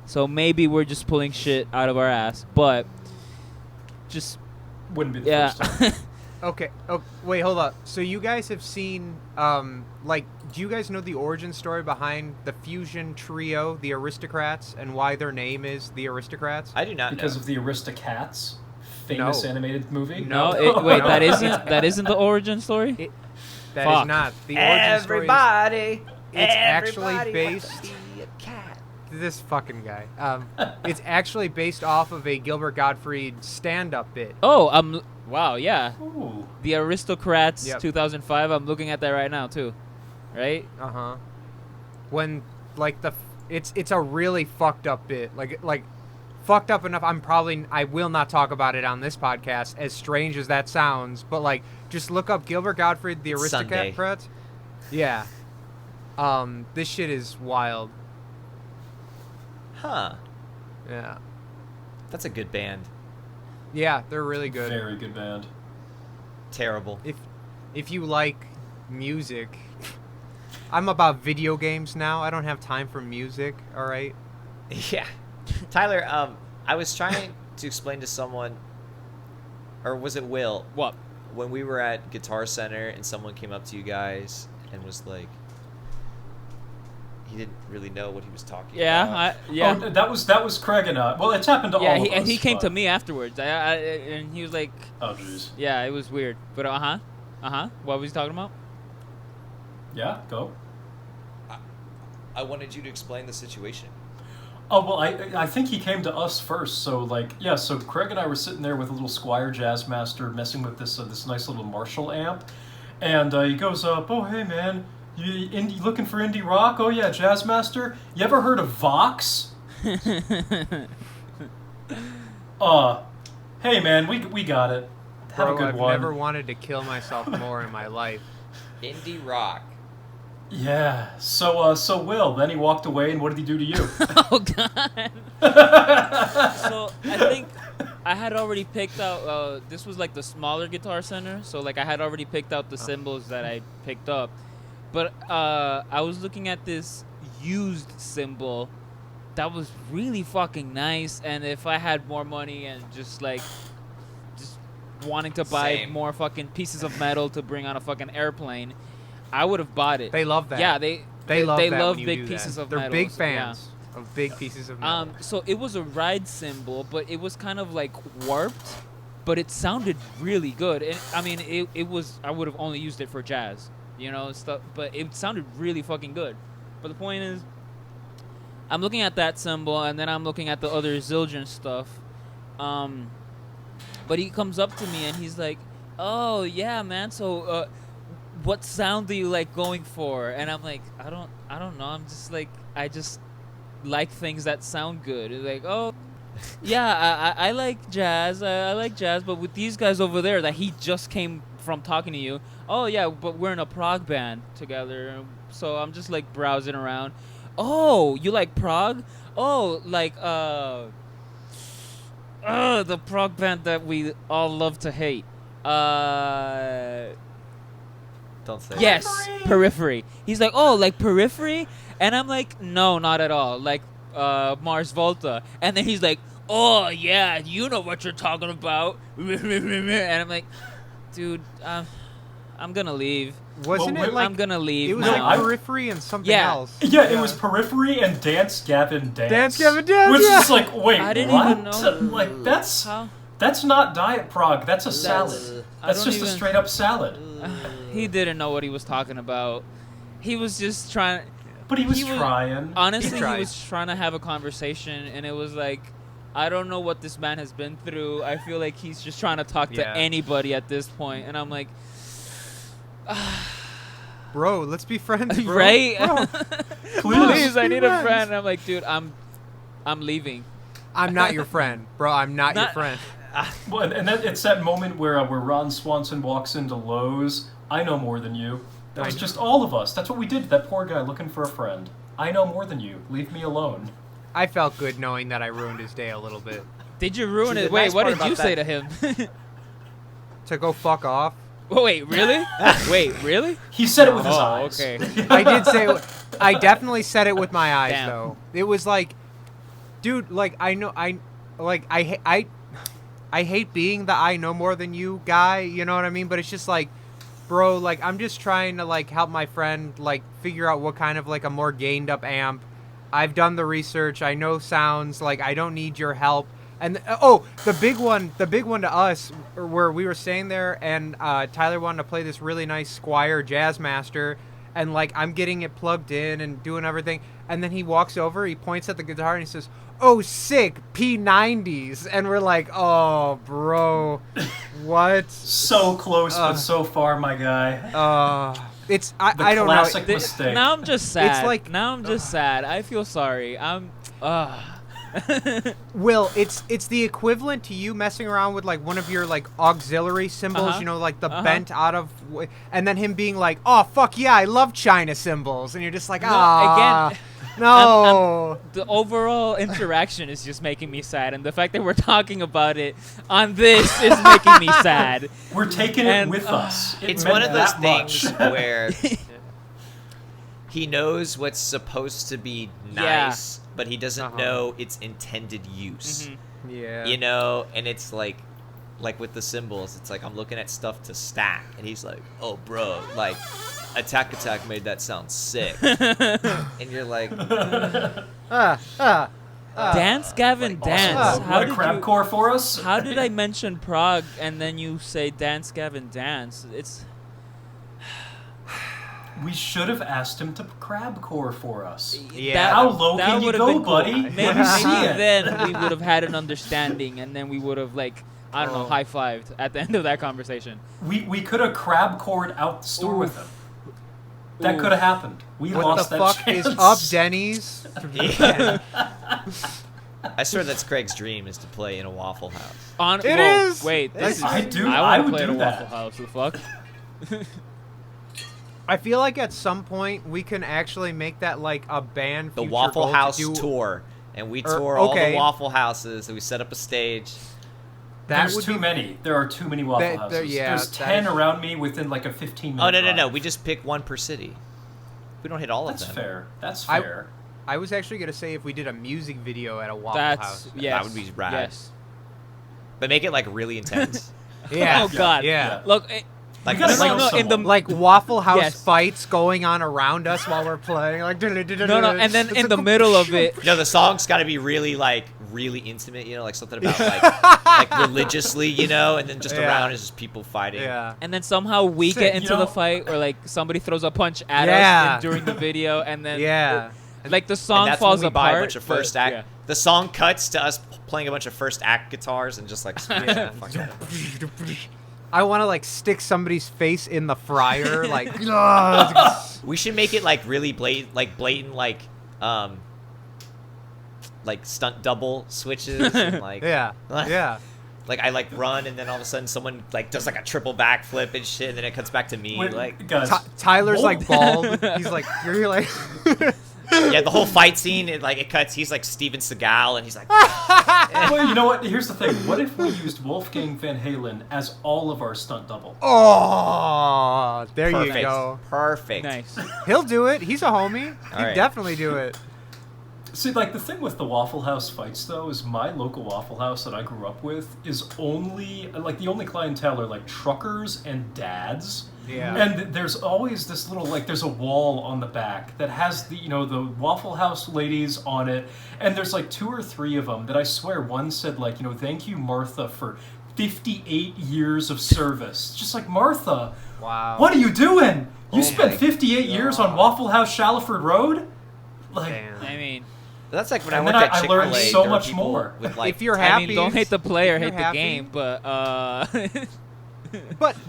So maybe we're just pulling shit out of our ass, but just Wouldn't be the yeah. first time. Okay. Oh, wait, hold up. So you guys have seen, do you guys know the origin story behind the fusion trio, the Aristocrats, and why their name is the Aristocrats? I do not Because know. of the Aristocats, famous No. animated movie. No, No. wait, No. that isn't the origin story. That Fuck. is not. The origin story is Everybody. it's actually everybody wants based- to be a cat. this fucking guy. It's actually based off of a Gilbert Gottfried stand-up bit. Oh, wow, yeah. Ooh. The Aristocrats Yep. 2005. I'm looking at that right now too. Right? Uh-huh. When like it's a really fucked up bit. Like fucked up enough I will not talk about it on this podcast, as strange as that sounds, but like just look up Gilbert Gottfried the It's Sunday. Aristocrats. Yeah. This shit is wild. Huh. Yeah. That's a good band. Yeah, they're really good. Very good band. Terrible. If you like music, I'm about video games now. I don't have time for music, all right? Yeah. Tyler, I was trying to explain to someone, or was it Will, What? when we were at Guitar Center and someone came up to you guys and was like, he didn't really know what he was talking about. Yeah. Oh, that was Craig and well, it's happened to Yeah, all of and us. he came to but- me afterwards. And he was like, Oh jeez. yeah, it was weird. But What was he talking about? Yeah, go. I wanted you to explain the situation. Oh, well, I think he came to us first, so, like, yeah, so Craig and I were sitting there with a little Squire Jazzmaster messing with this this nice little Marshall amp, and he goes up, oh, hey, man, you looking for indie rock? Oh, yeah, Jazzmaster? You ever heard of Vox? Hey, man, we got it. Have Bro, a good I've one. never wanted to kill myself more in my life. Indie rock. Yeah, so Will, then he walked away, and what did he do to you? Oh God. So I think I had already picked out. This was like the smaller Guitar Center, so like I had already picked out the cymbals that I picked up. But I was looking at this used cymbal that was really fucking nice, and if I had more money and just wanting to buy Same. more fucking pieces of metal to bring on a fucking airplane, I would have bought it. They love that. Yeah, they they love that love when you big do pieces that. of They're metal. big so, yeah. fans of big pieces of metal. So it was a ride cymbal, but it was kind of like warped, but it sounded really good. And I mean, it was, I would have only used it for jazz, you know, stuff, but it sounded really fucking good. But the point is, I'm looking at that cymbal, and then I'm looking at the other Zildjian stuff. But he comes up to me and he's like, "Oh yeah, man. So, what sound do you like going for?" And I'm like, I don't know. I'm just like, I just like things that sound good. It's like, oh, yeah, I like jazz. I like jazz, but with these guys over there that he just came from talking to you. Oh yeah, but we're in a prog band together. So I'm just like browsing around. Oh, you like prog? Oh, like the prog band that we all love to hate. Don't say Yes, Periphery. Periphery. He's like, oh, like Periphery? And I'm like, no, not at all. Like Mars Volta. And then he's like, oh, yeah, you know what you're talking about. And I'm like, dude, I'm going to leave. Wasn't well, it like I'm going to leave it was now. like Periphery and something Yeah. else? Yeah, it was Periphery and Dance Gavin Dance. Dance Gavin Dance, Which yeah. is like, wait, I didn't what? even know. Like, that's How? not diet prog. That's a salad. I That's don't just a even- straight up salad. He didn't know what he was talking about. He was just trying. But he was He was- trying. Honestly, he tried. was trying to have a conversation, and it was like, I don't know what this man has been through. I feel like he's just trying to talk Yeah. to anybody at this point, and I'm like, Bro, let's be friends, bro. right? Bro, Please, I be need a friends. friend. And I'm like, dude, I'm leaving. I'm not your friend, bro. I'm not your Not- friend. Well, and that, it's that moment where Ron Swanson walks into Lowe's. I know more than you. That was I know. just all of us. That's what we did to that poor guy looking for a friend. I know more than you. Leave me alone. I felt good knowing that I ruined his day a little bit. Did you ruin See, it? the Wait, nice what part did you about say that- to him? To go fuck off. Oh, wait, really? Wait, really? He said it with his Oh, eyes. okay. I did say it. I definitely said it with my eyes, Damn. though. It was like, dude, like I know, I hate being the I know more than you guy. You know what I mean? But it's just like, bro, like I'm just trying to like help my friend like figure out what kind of like a more gained up amp. I've done the research. I know sounds. Like I don't need your help. And the big one to us, where we were staying there, and Tyler wanted to play this really nice Squire Jazzmaster, and like I'm getting it plugged in and doing everything, and then he walks over, he points at the guitar, and he says, "Oh, sick, P90s," and we're like, "Oh, bro, what?" So close, but so far, my guy. It's The I don't know. classic mistake. Now I'm just sad. like- now I'm just sad. I feel sorry. Will, it's the equivalent to you messing around with like one of your like auxiliary cymbals, Uh-huh. you know, like the Uh-huh. bent out of, and then him being like, "Oh fuck yeah, I love China cymbals," and you're just like, No, "Ah, again, no." The overall interaction is just making me sad, and the fact that we're talking about it on this is making me sad. We're taking it And, with us. It It's meant one of those that things much. where he knows what's supposed to be Yeah. nice, but he doesn't Uh-huh. know its intended use. Mhm. Yeah. You know, and it's like with the symbols, it's like I'm looking at stuff to stack, and he's like, "Oh, bro, like Attack Attack made that sound sick," and you're like, Dance, Gavin, dance. Also, How what did crabcore for us? How did I mention Prague and then you say Dance, Gavin, dance? It's We should have asked him to crab core for us. Yeah. How low that can you would've go, been cool. buddy? Maybe, Let me see maybe it. then we would have had an understanding, and then we would have like I don't know, Oh. high-fived at the end of that conversation. We could have crab cored out the store with Oof. him. That Oof. could have happened. We What lost the that fuck chance. is up, Denny's? Yeah. I swear that's Craig's dream is to play in a Waffle House. It is! Wait, this is, I do- I I want to would play at do a that. Waffle House. The fuck? I feel like at some point we can actually make that like a band. The future Waffle goal to House do- tour. And we Or- tour all the okay. Waffle Houses, and we set up a stage. That There's would too be many. There are too many Waffle That- Houses. there- yeah, There's that 10 is- around me within like a 15-minute Oh, no. drive. We just pick one per city. We don't hit all That's of them. fair. That's I- fair. I was actually gonna say if we did a music video at a Waffle That's House. yes. That would be rad. Yes. But make it like really intense. Yeah. Oh God. Yeah. Look. Like We gotta like- know no, in the someone. Like Waffle House Yes. fights going on around us while we're playing. Like No, and then in the middle of it, No, the song's got to be really intimate, you know, like something about like religiously, you know, and then just Yeah. around is just people fighting. Yeah. and then somehow we Sick, get you into know- the fight, or like somebody throws a punch at Yeah. us during the video, and then Yeah. like the And song that's falls when we apart. buy a bunch of first but, act. yeah. The song cuts to us playing a bunch of first act guitars and just like Yeah. fuck yeah. I want to like stick somebody's face in the fryer. Like, ugh. We should make it like really blatant, like stunt double switches and like yeah. Yeah. like I like run and then all of a sudden someone like does like a triple backflip and shit and then it cuts back to me Wait, like guys, Tyler's Whoa. like bald. He's like, you're like. yeah the whole fight scene it cuts he's like Steven Seagal and he's like well, you know what? Here's the thing. What if we used Wolfgang Van Halen as all of our stunt double? Oh, there perfect you go. perfect Nice. He'll do it. He's a homie. All He'd right. definitely do it. See, like, the thing with the Waffle House fights, though, is my local Waffle House that I grew up with is only, like, the only clientele are, like, truckers and dads. Yeah. And there's always this little, like, there's a wall on the back that has the, you know, the Waffle House ladies on it. And there's, like, 2 or 3 of them that I swear one said, like, you know, thank you, Martha, for 58 years of service. Just like, Martha, Wow. what are you doing? You Oh spent my 58 years on God. Waffle House Shallowford Road? Like, Damn. I mean, that's like when I And worked then at I Chick-fil-A learned so there were much people more. with like If you're I happy, mean, don't hate the player, if hate you're the happy- game, but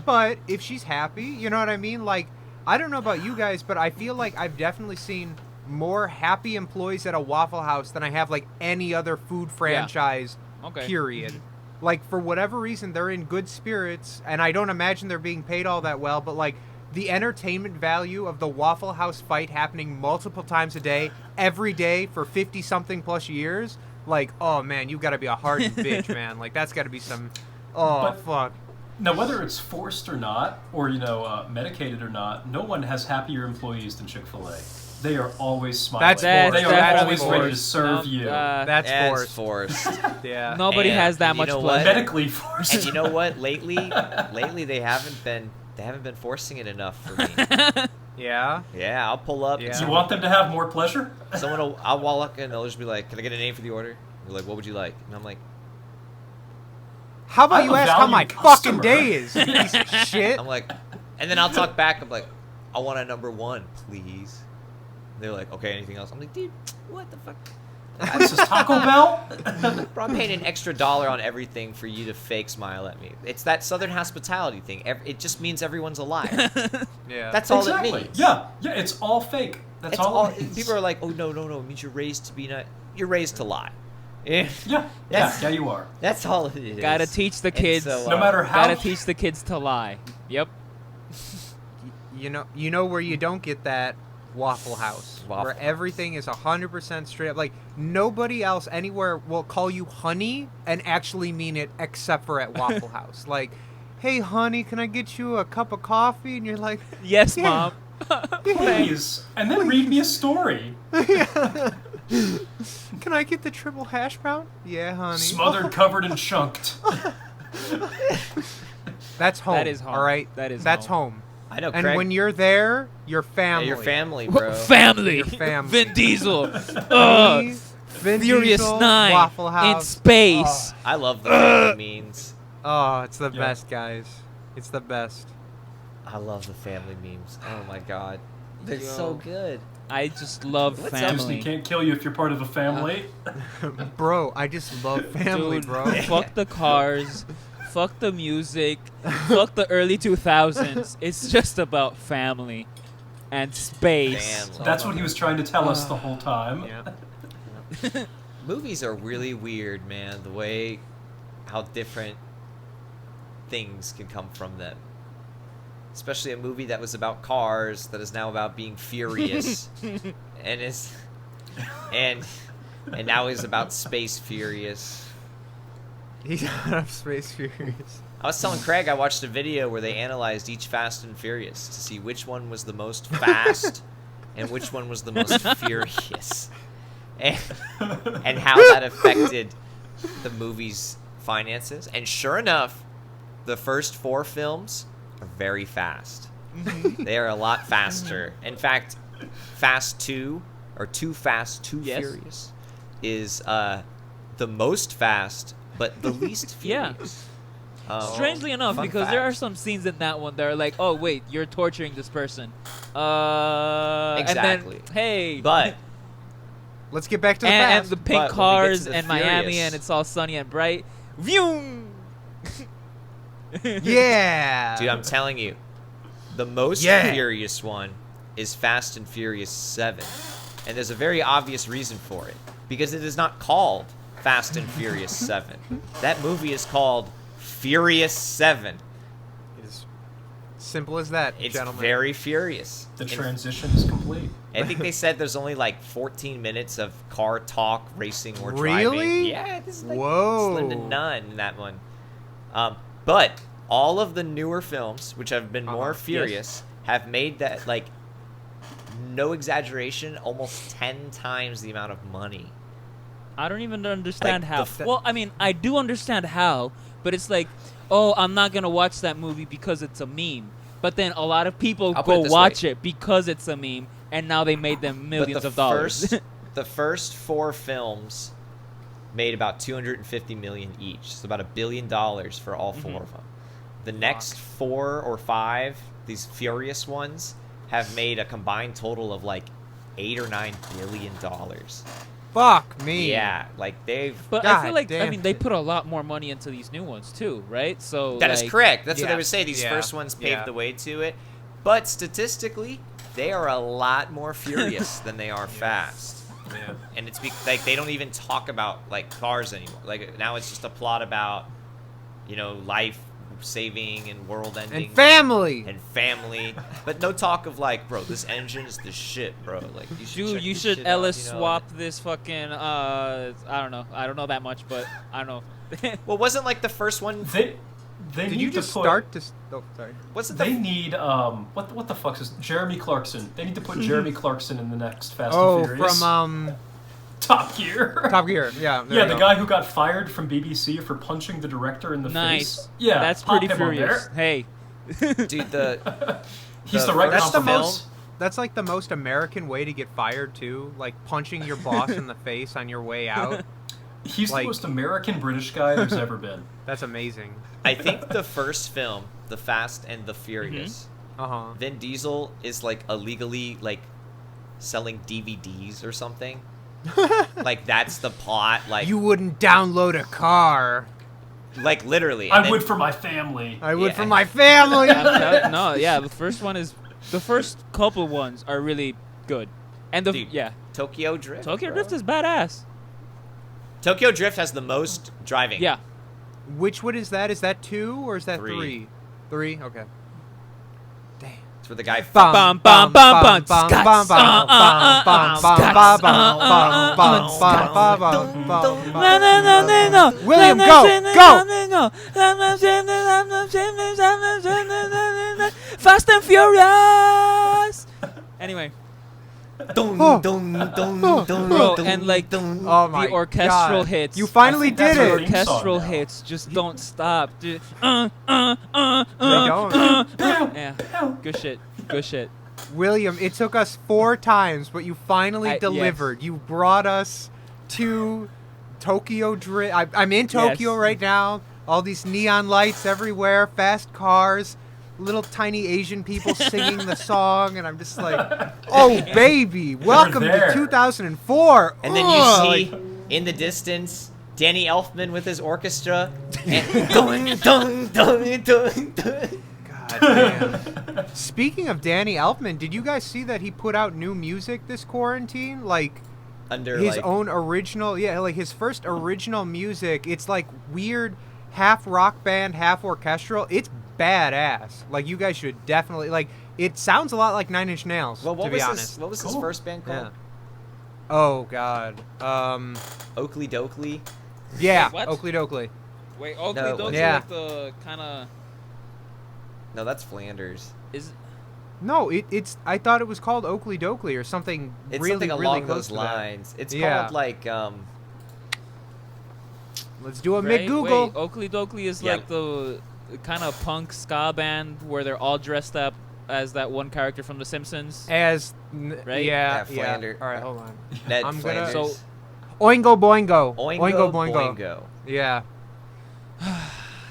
But if she's happy, you know what I mean? Like, I don't know about you guys, but I feel like I've definitely seen more happy employees at a Waffle House than I have like any other food franchise. okay. Period. Like, for whatever reason, they're in good spirits, and I don't imagine they're being paid all that well, but like the entertainment value of the Waffle House fight happening multiple times a day, every day for 50 something plus years, like, oh man, you gotta be a hardened bitch, man. Like, that's gotta be some. Oh But- fuck. now, whether it's forced or not, or, you know, medicated or not, no one has happier employees than Chick-fil-A. They are always smiling. That's they forced. are That's always ready to forced. serve No, you. That's and forced. forced. Yeah. Nobody And has that you much know pleasure. what? Medically forced. And you know what? Lately they haven't been forcing it enough for me. Yeah. Yeah, I'll pull up. Yeah. Do you want them to have more pleasure? I'll walk in and they'll just be like, "Can I get a name for the order?" They're like, "What would you like?" And I'm like, How about I'm you a ask how valued my customer. fucking day is, you piece of shit? I'm like, and then I'll talk back. I'm like, "I want a number 1, please." They're like, "Okay, anything else?" I'm like, "Dude, what the fuck?" What is this, Taco Bell? Bro, I'm paying an extra $1 on everything for you to fake smile at me. It's that Southern hospitality thing. It just means everyone's alive. Yeah. That's all Exactly. it means. Yeah, it's all fake. That's It's all it means. people are like, "Oh no, it means you're raised to be not. You're raised to lie." Yeah, Yeah, you are. that's all it is. Gotta teach the And kids. so, No matter how. Gotta teach the kids to lie. Yep. You know where you don't get that? Waffle House, Waffle where House. everything is 100% straight up. Like, nobody else anywhere will call you honey and actually mean it except for at Waffle House. Like, hey honey, can I get you a cup of coffee? And you're like, Yes, Yeah. mom. Please. And then read me a story. can I get the triple hash brown? Yeah, honey. Smothered, covered, and chunked. That's home. That is home. All right, That is that's home. home. I know, And Craig. when you're there, your yeah, family. your family, bro. Family. Your family. Vin Diesel. Me, Vin Furious Diesel, 9 Waffle in House. space. I love the family memes. Oh, it's the Yeah. best, guys. It's the best. I love the family memes. Oh my god. They're so good. I just love What's family. Disney can't kill you if you're part of a family. Bro, I just love family, Dude, bro. fuck the cars, fuck the music, fuck the early 2000s. It's just about family and space. Family. That's what he was trying to tell us the whole time. Yeah. Movies are really weird, man. The way how different things can come from them. Especially a movie that was about cars that is now about being furious, and now is about space furious. He's out of Space Furious. I was telling Craig I watched a video where they analyzed each Fast and Furious to see which one was the most fast and which one was the most furious, and how that affected the movie's finances. And sure enough, the first 4 films are very fast. They are a lot faster. In fact, Fast 2 or Too Fast, Too Yes. Furious is the most fast but the least Yeah. furious. Strangely enough, fun because there are fact. some scenes in that one that are like, oh wait, you're torturing this person. And Exactly. then, hey, But Let's get back to the and past. the pink But when we get cars to the and Miami Furious- and it's all sunny and bright. Vroom! Yeah. dude, I'm telling you, the most Yeah. furious one is Fast and Furious 7. And there's a very obvious reason for it. Because it is not called Fast and Furious 7. That movie is called Furious 7. It's simple as that, It's gentlemen. very furious. The And transition is complete. I think they said there's only like 14 minutes of car talk, racing, or driving. Really? Yeah, this is like Whoa. slim to none in that one. But all of the newer films, which have been more Uh-huh. furious, have made that, like, no exaggeration, almost 10 times the amount of money. I don't even understand Like, how. the Well, I mean, I do understand how, but it's like, oh, I'm not gonna watch that movie because it's a meme. But then a lot of people I'll put it go this watch way. it because it's a meme, and now they made them millions But of dollars. the first 4 films made about 250 million each. So about $1 billion for all 4 of them. The next 4 or 5, these furious ones, have made a combined total of like $8 or $9 billion. Fuck me. Yeah, like they've. But I feel God like, I damn mean, they it. put a lot more money into these new ones too, right? So That is like, correct. That's what I yeah, would say. These yeah, first ones paved yeah. the way to it. But statistically, they are a lot more furious than they are fast. Yeah. And it's like they don't even talk about like cars anymore. Like now it's just a plot about, you know, life saving and world ending And family. and family, but no talk of like, bro, this engine is the shit, bro. Like you should Dude, check you this should shit out, Ellis you know? swap this fucking I don't know that much, but I don't know. Well, wasn't like the first one? They Did need you to just put, start to? Oh, sorry. Wasn't They the need what the fuck is Jeremy Clarkson? They need to put Jeremy Clarkson in the next Fast Oh, and Furious. from Top Gear. Top Gear. Yeah. there Yeah, you the go. guy who got fired from BBC for punching the director in the Nice. face. Yeah, That's pop pretty him on furious. there. Hey. dude the He's the right That's the compliments. most. That's like the most American way to get fired too, like punching your boss in the face on your way out. He's like- the most American British guy there's ever been. That's amazing. I think the first film, The Fast and the Furious, Uh-huh. Vin Diesel is like illegally like selling DVDs or something. Like that's the plot. Like You wouldn't download a car. like literally. I and then- would for my family. I would Yeah. for my family. No, yeah, the first one is the first couple ones are really good. And the Dude, yeah, Tokyo Drift. Tokyo bro. Drift is badass. Tokyo Drift has the most driving. Yeah. Which one is that? Is that 2 or is that 3? 3? 3? Okay. Damn. It's where the guy. Bum, bum, bum, bum, Scots. No, no, no, no, no. William, No, go, no, no, go. no, no. Fast and Furious. Anyway, Dun, Oh. dun, dun, Oh. dun, Bro, dun, and, like, dun. Oh my the orchestral God. hits. You finally I think that's did our it. theme song orchestral now. hits just don't stop. Dude. They don't. Yeah, good shit. Good shit. William, it took us 4 times, but you finally Yes. delivered. You brought us to Tokyo Drift. I'm in Tokyo Yes. right now. All these neon lights everywhere, fast cars. little tiny Asian people singing the song, and I'm just like, oh baby, welcome to there. 2004. And then you see in the distance Danny Elfman with his orchestra. And dung, dung, dung, dung, dung. God damn. Speaking of Danny Elfman, did you guys see that he put out new music this quarantine? Like Under his like, own original, yeah, like his first original music. It's like weird, half rock band, half orchestral. It's badass. Like you guys should definitely like. It sounds a lot like Nine Inch Nails. well, to be honest. what was his Cool. first band called? Yeah. Oh God. Oakley Dokley. Yeah. Wait, what? Oakley Dokley. Wait, Oakley No, Dokley, yeah. like the kind of No, that's Flanders. is. No, it's. I thought it was called Oakley Dokley or something. It's really, something really along close those to that. lines. It's Yeah. called like Let's do a Right? McGoogle. Wait, Oakley Dokley is Yeah. like the kind of punk ska band where they're all dressed up as that one character from The Simpsons. As Right? yeah, Yeah, Flander- All right, hold on. Ned I'm gonna- Flanders. So- Oingo Boingo. Oingo Boingo. Boingo. Yeah.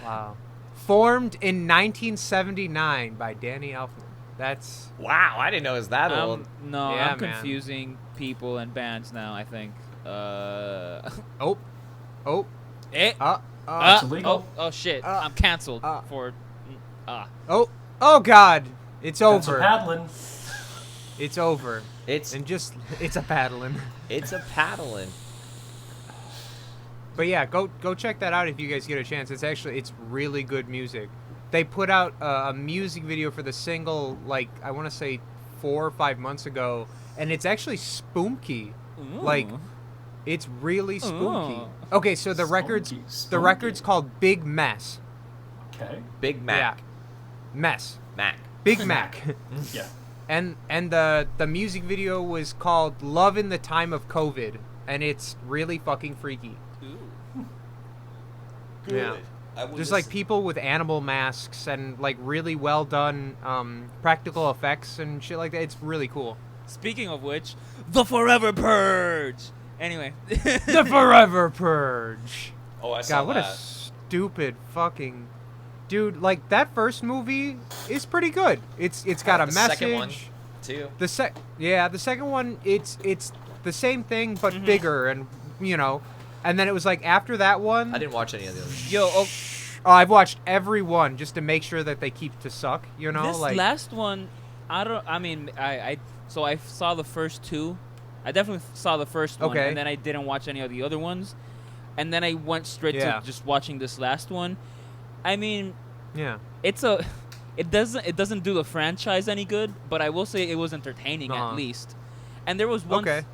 Wow. Formed in 1979 by Danny Elfman. That's Wow, I didn't know it was that old. No, Yeah, I'm man. confusing people and bands now. I think. oh, Eh. It's illegal. Oh shit! Uh, I'm canceled uh, for. oh God! It's That's a over. paddling. It's over. It's And just it's a paddling. it's a paddling. But yeah, go check that out if you guys get a chance. It's really good music. They put out a music video for the single like I want to say 4 or 5 months ago, and it's actually spooky. Like it's really spooky. Ooh. Okay, so the Spooky. record's called Big Mess. Okay. Big Mac. Mess. Mac. Big Mac. Yeah. And the music video was called Love in the Time of COVID, and it's really fucking freaky. Yeah. There's like people with animal masks and like really well done practical effects and shit like that. It's really cool. Speaking of which, the Forever Purge. Anyway. The Forever Purge. Oh, I saw God, what a stupid fucking dude. Like that first movie is pretty good. It's got a the message. second one, too. The second one it's the same thing but bigger, and and then it was like after that one. I didn't watch any of the others. Yo, Oh, I've watched every one just to make sure that they keep to suck. this like last one, I saw the first two. I definitely saw the first one, Okay. and then I didn't watch any of the other ones, and then I went straight Yeah. to just watching this last one. I mean, yeah. it doesn't do the franchise any good, but I will say it was entertaining Uh-huh. at least. And there was one. Okay.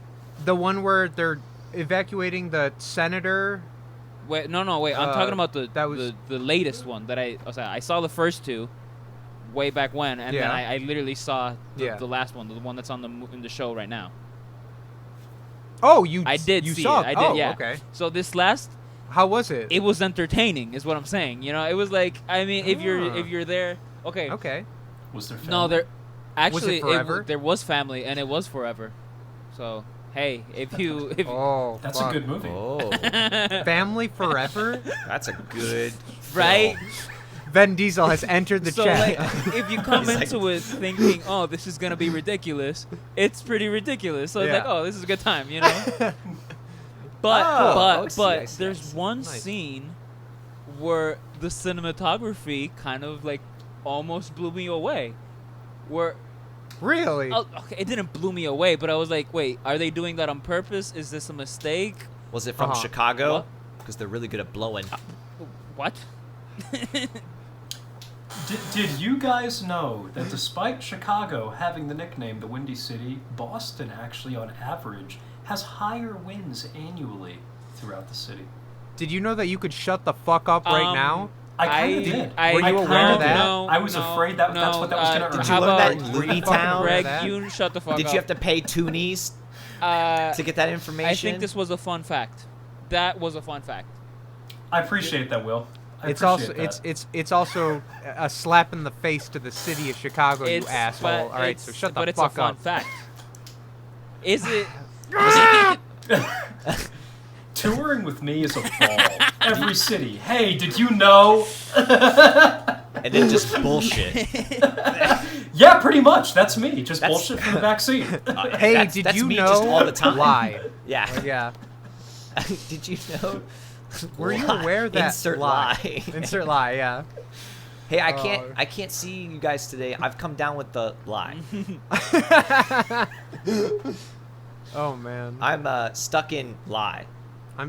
The one where they're evacuating the senator. Wait, no, wait. I'm Uh, talking about the that was- the latest one that I saw the first two, way back when, and then Yeah. I literally saw Yeah. the last one, the one that's in the show right now. Oh, I did you see saw it. I did, oh, yeah. Okay. So this last, How was it? it was entertaining, is what I'm saying. It was like, I mean, if Ah. you're there, okay. Okay. Was there? No, there, actually, forever? there was family, and it was forever. So hey, if Oh, That's fuck. a good movie. Oh, Family Forever. that's a good right. Vin Diesel has entered the So chat. like, if you come He's like- into it thinking, oh, this is gonna be ridiculous, it's pretty ridiculous. So it's Yeah. like, oh, this is a good time, But Oh, but I see, but I see, I there's see. one Nice. scene where the cinematography kind of like almost blew me away. Where Really? okay, it didn't blow me away, but I was like, wait, are they doing that on purpose? Is this a mistake? Was it from Uh-huh. Chicago? What? Because they're really good at blowing. What? Did you guys know that despite Chicago having the nickname the Windy City, Boston actually, on average, has higher winds annually throughout the city? Did you know that you could shut the fuck up right now? I kind of did. I- Were you I aware kinda of that? did. No, I was no, afraid that's what that was no, going to did how you learn that in about- Looney fucking Town? Greg, Greg, that? you shut the fuck Did up. you have to pay toonies Uh, to get that information? I think this was a fun fact. That was a fun fact. I appreciate that, Will. I It's also appreciate that. it's also a slap in the face to the city of Chicago, you asshole. but All right, it's- so shut but the it's fuck a fun up. fact. Is it? Touring with me is a ball. Every city. Hey, did you know? and then just bullshit. Yeah, pretty much. That's me. Just That's- bullshit from the back seat. Hey, That's did you me know? just all the time. Lie. Yeah. Yeah. Did you know? Were you Lie. aware that Insert lie? lie. Insert lie. Yeah. Hey, I Oh. can't see you guys today. I've come down with the lie. Oh man. I'm stuck in lie.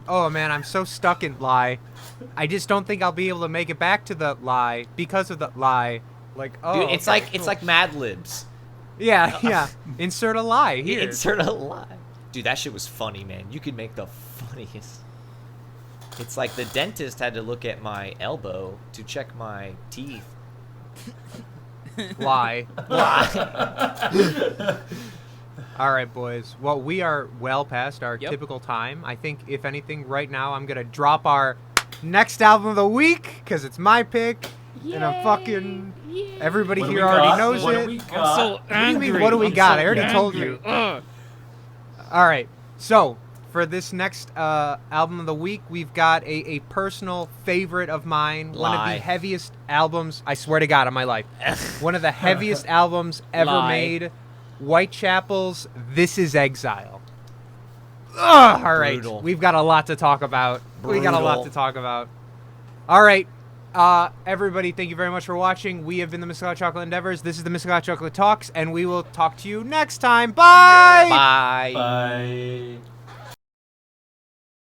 Oh man, I'm so stuck in lie. I just don't think I'll be able to make it back to the lie because of the lie. Like, oh, Dude, it's okay, like it's cool. like Mad Libs. Yeah, yeah. Insert a lie here. Insert a lie. Dude, that shit was funny, man. You could make the funniest. It's like the dentist had to look at my elbow to check my teeth. Lie. All right, boys. Well, we are well past our Yep. typical time. I think, if anything, right now I'm gonna drop our next album of the week because it's my pick, and I'm fucking. Everybody What do here we already got? knows What do it. we I'm got? so What do you angry. mean, what do we I'm got? so I already angry. told you. Ugh. All right. So, for this next album of the week, we've got a personal favorite of mine. One of Lie. the heaviest albums, I swear to God, of my life. One of the heaviest albums ever Lie. made. Whitechapel's This Is Exile. Ugh, all right. Brutal. We've got a lot to talk about. We got a lot Brutal. to talk about. All right. Everybody, thank you very much for watching. We have been the Mr. Hot Chocolate Endeavors. This is the Mr. Hot Chocolate Talks, and we will talk to you next time. Bye! Bye. Bye.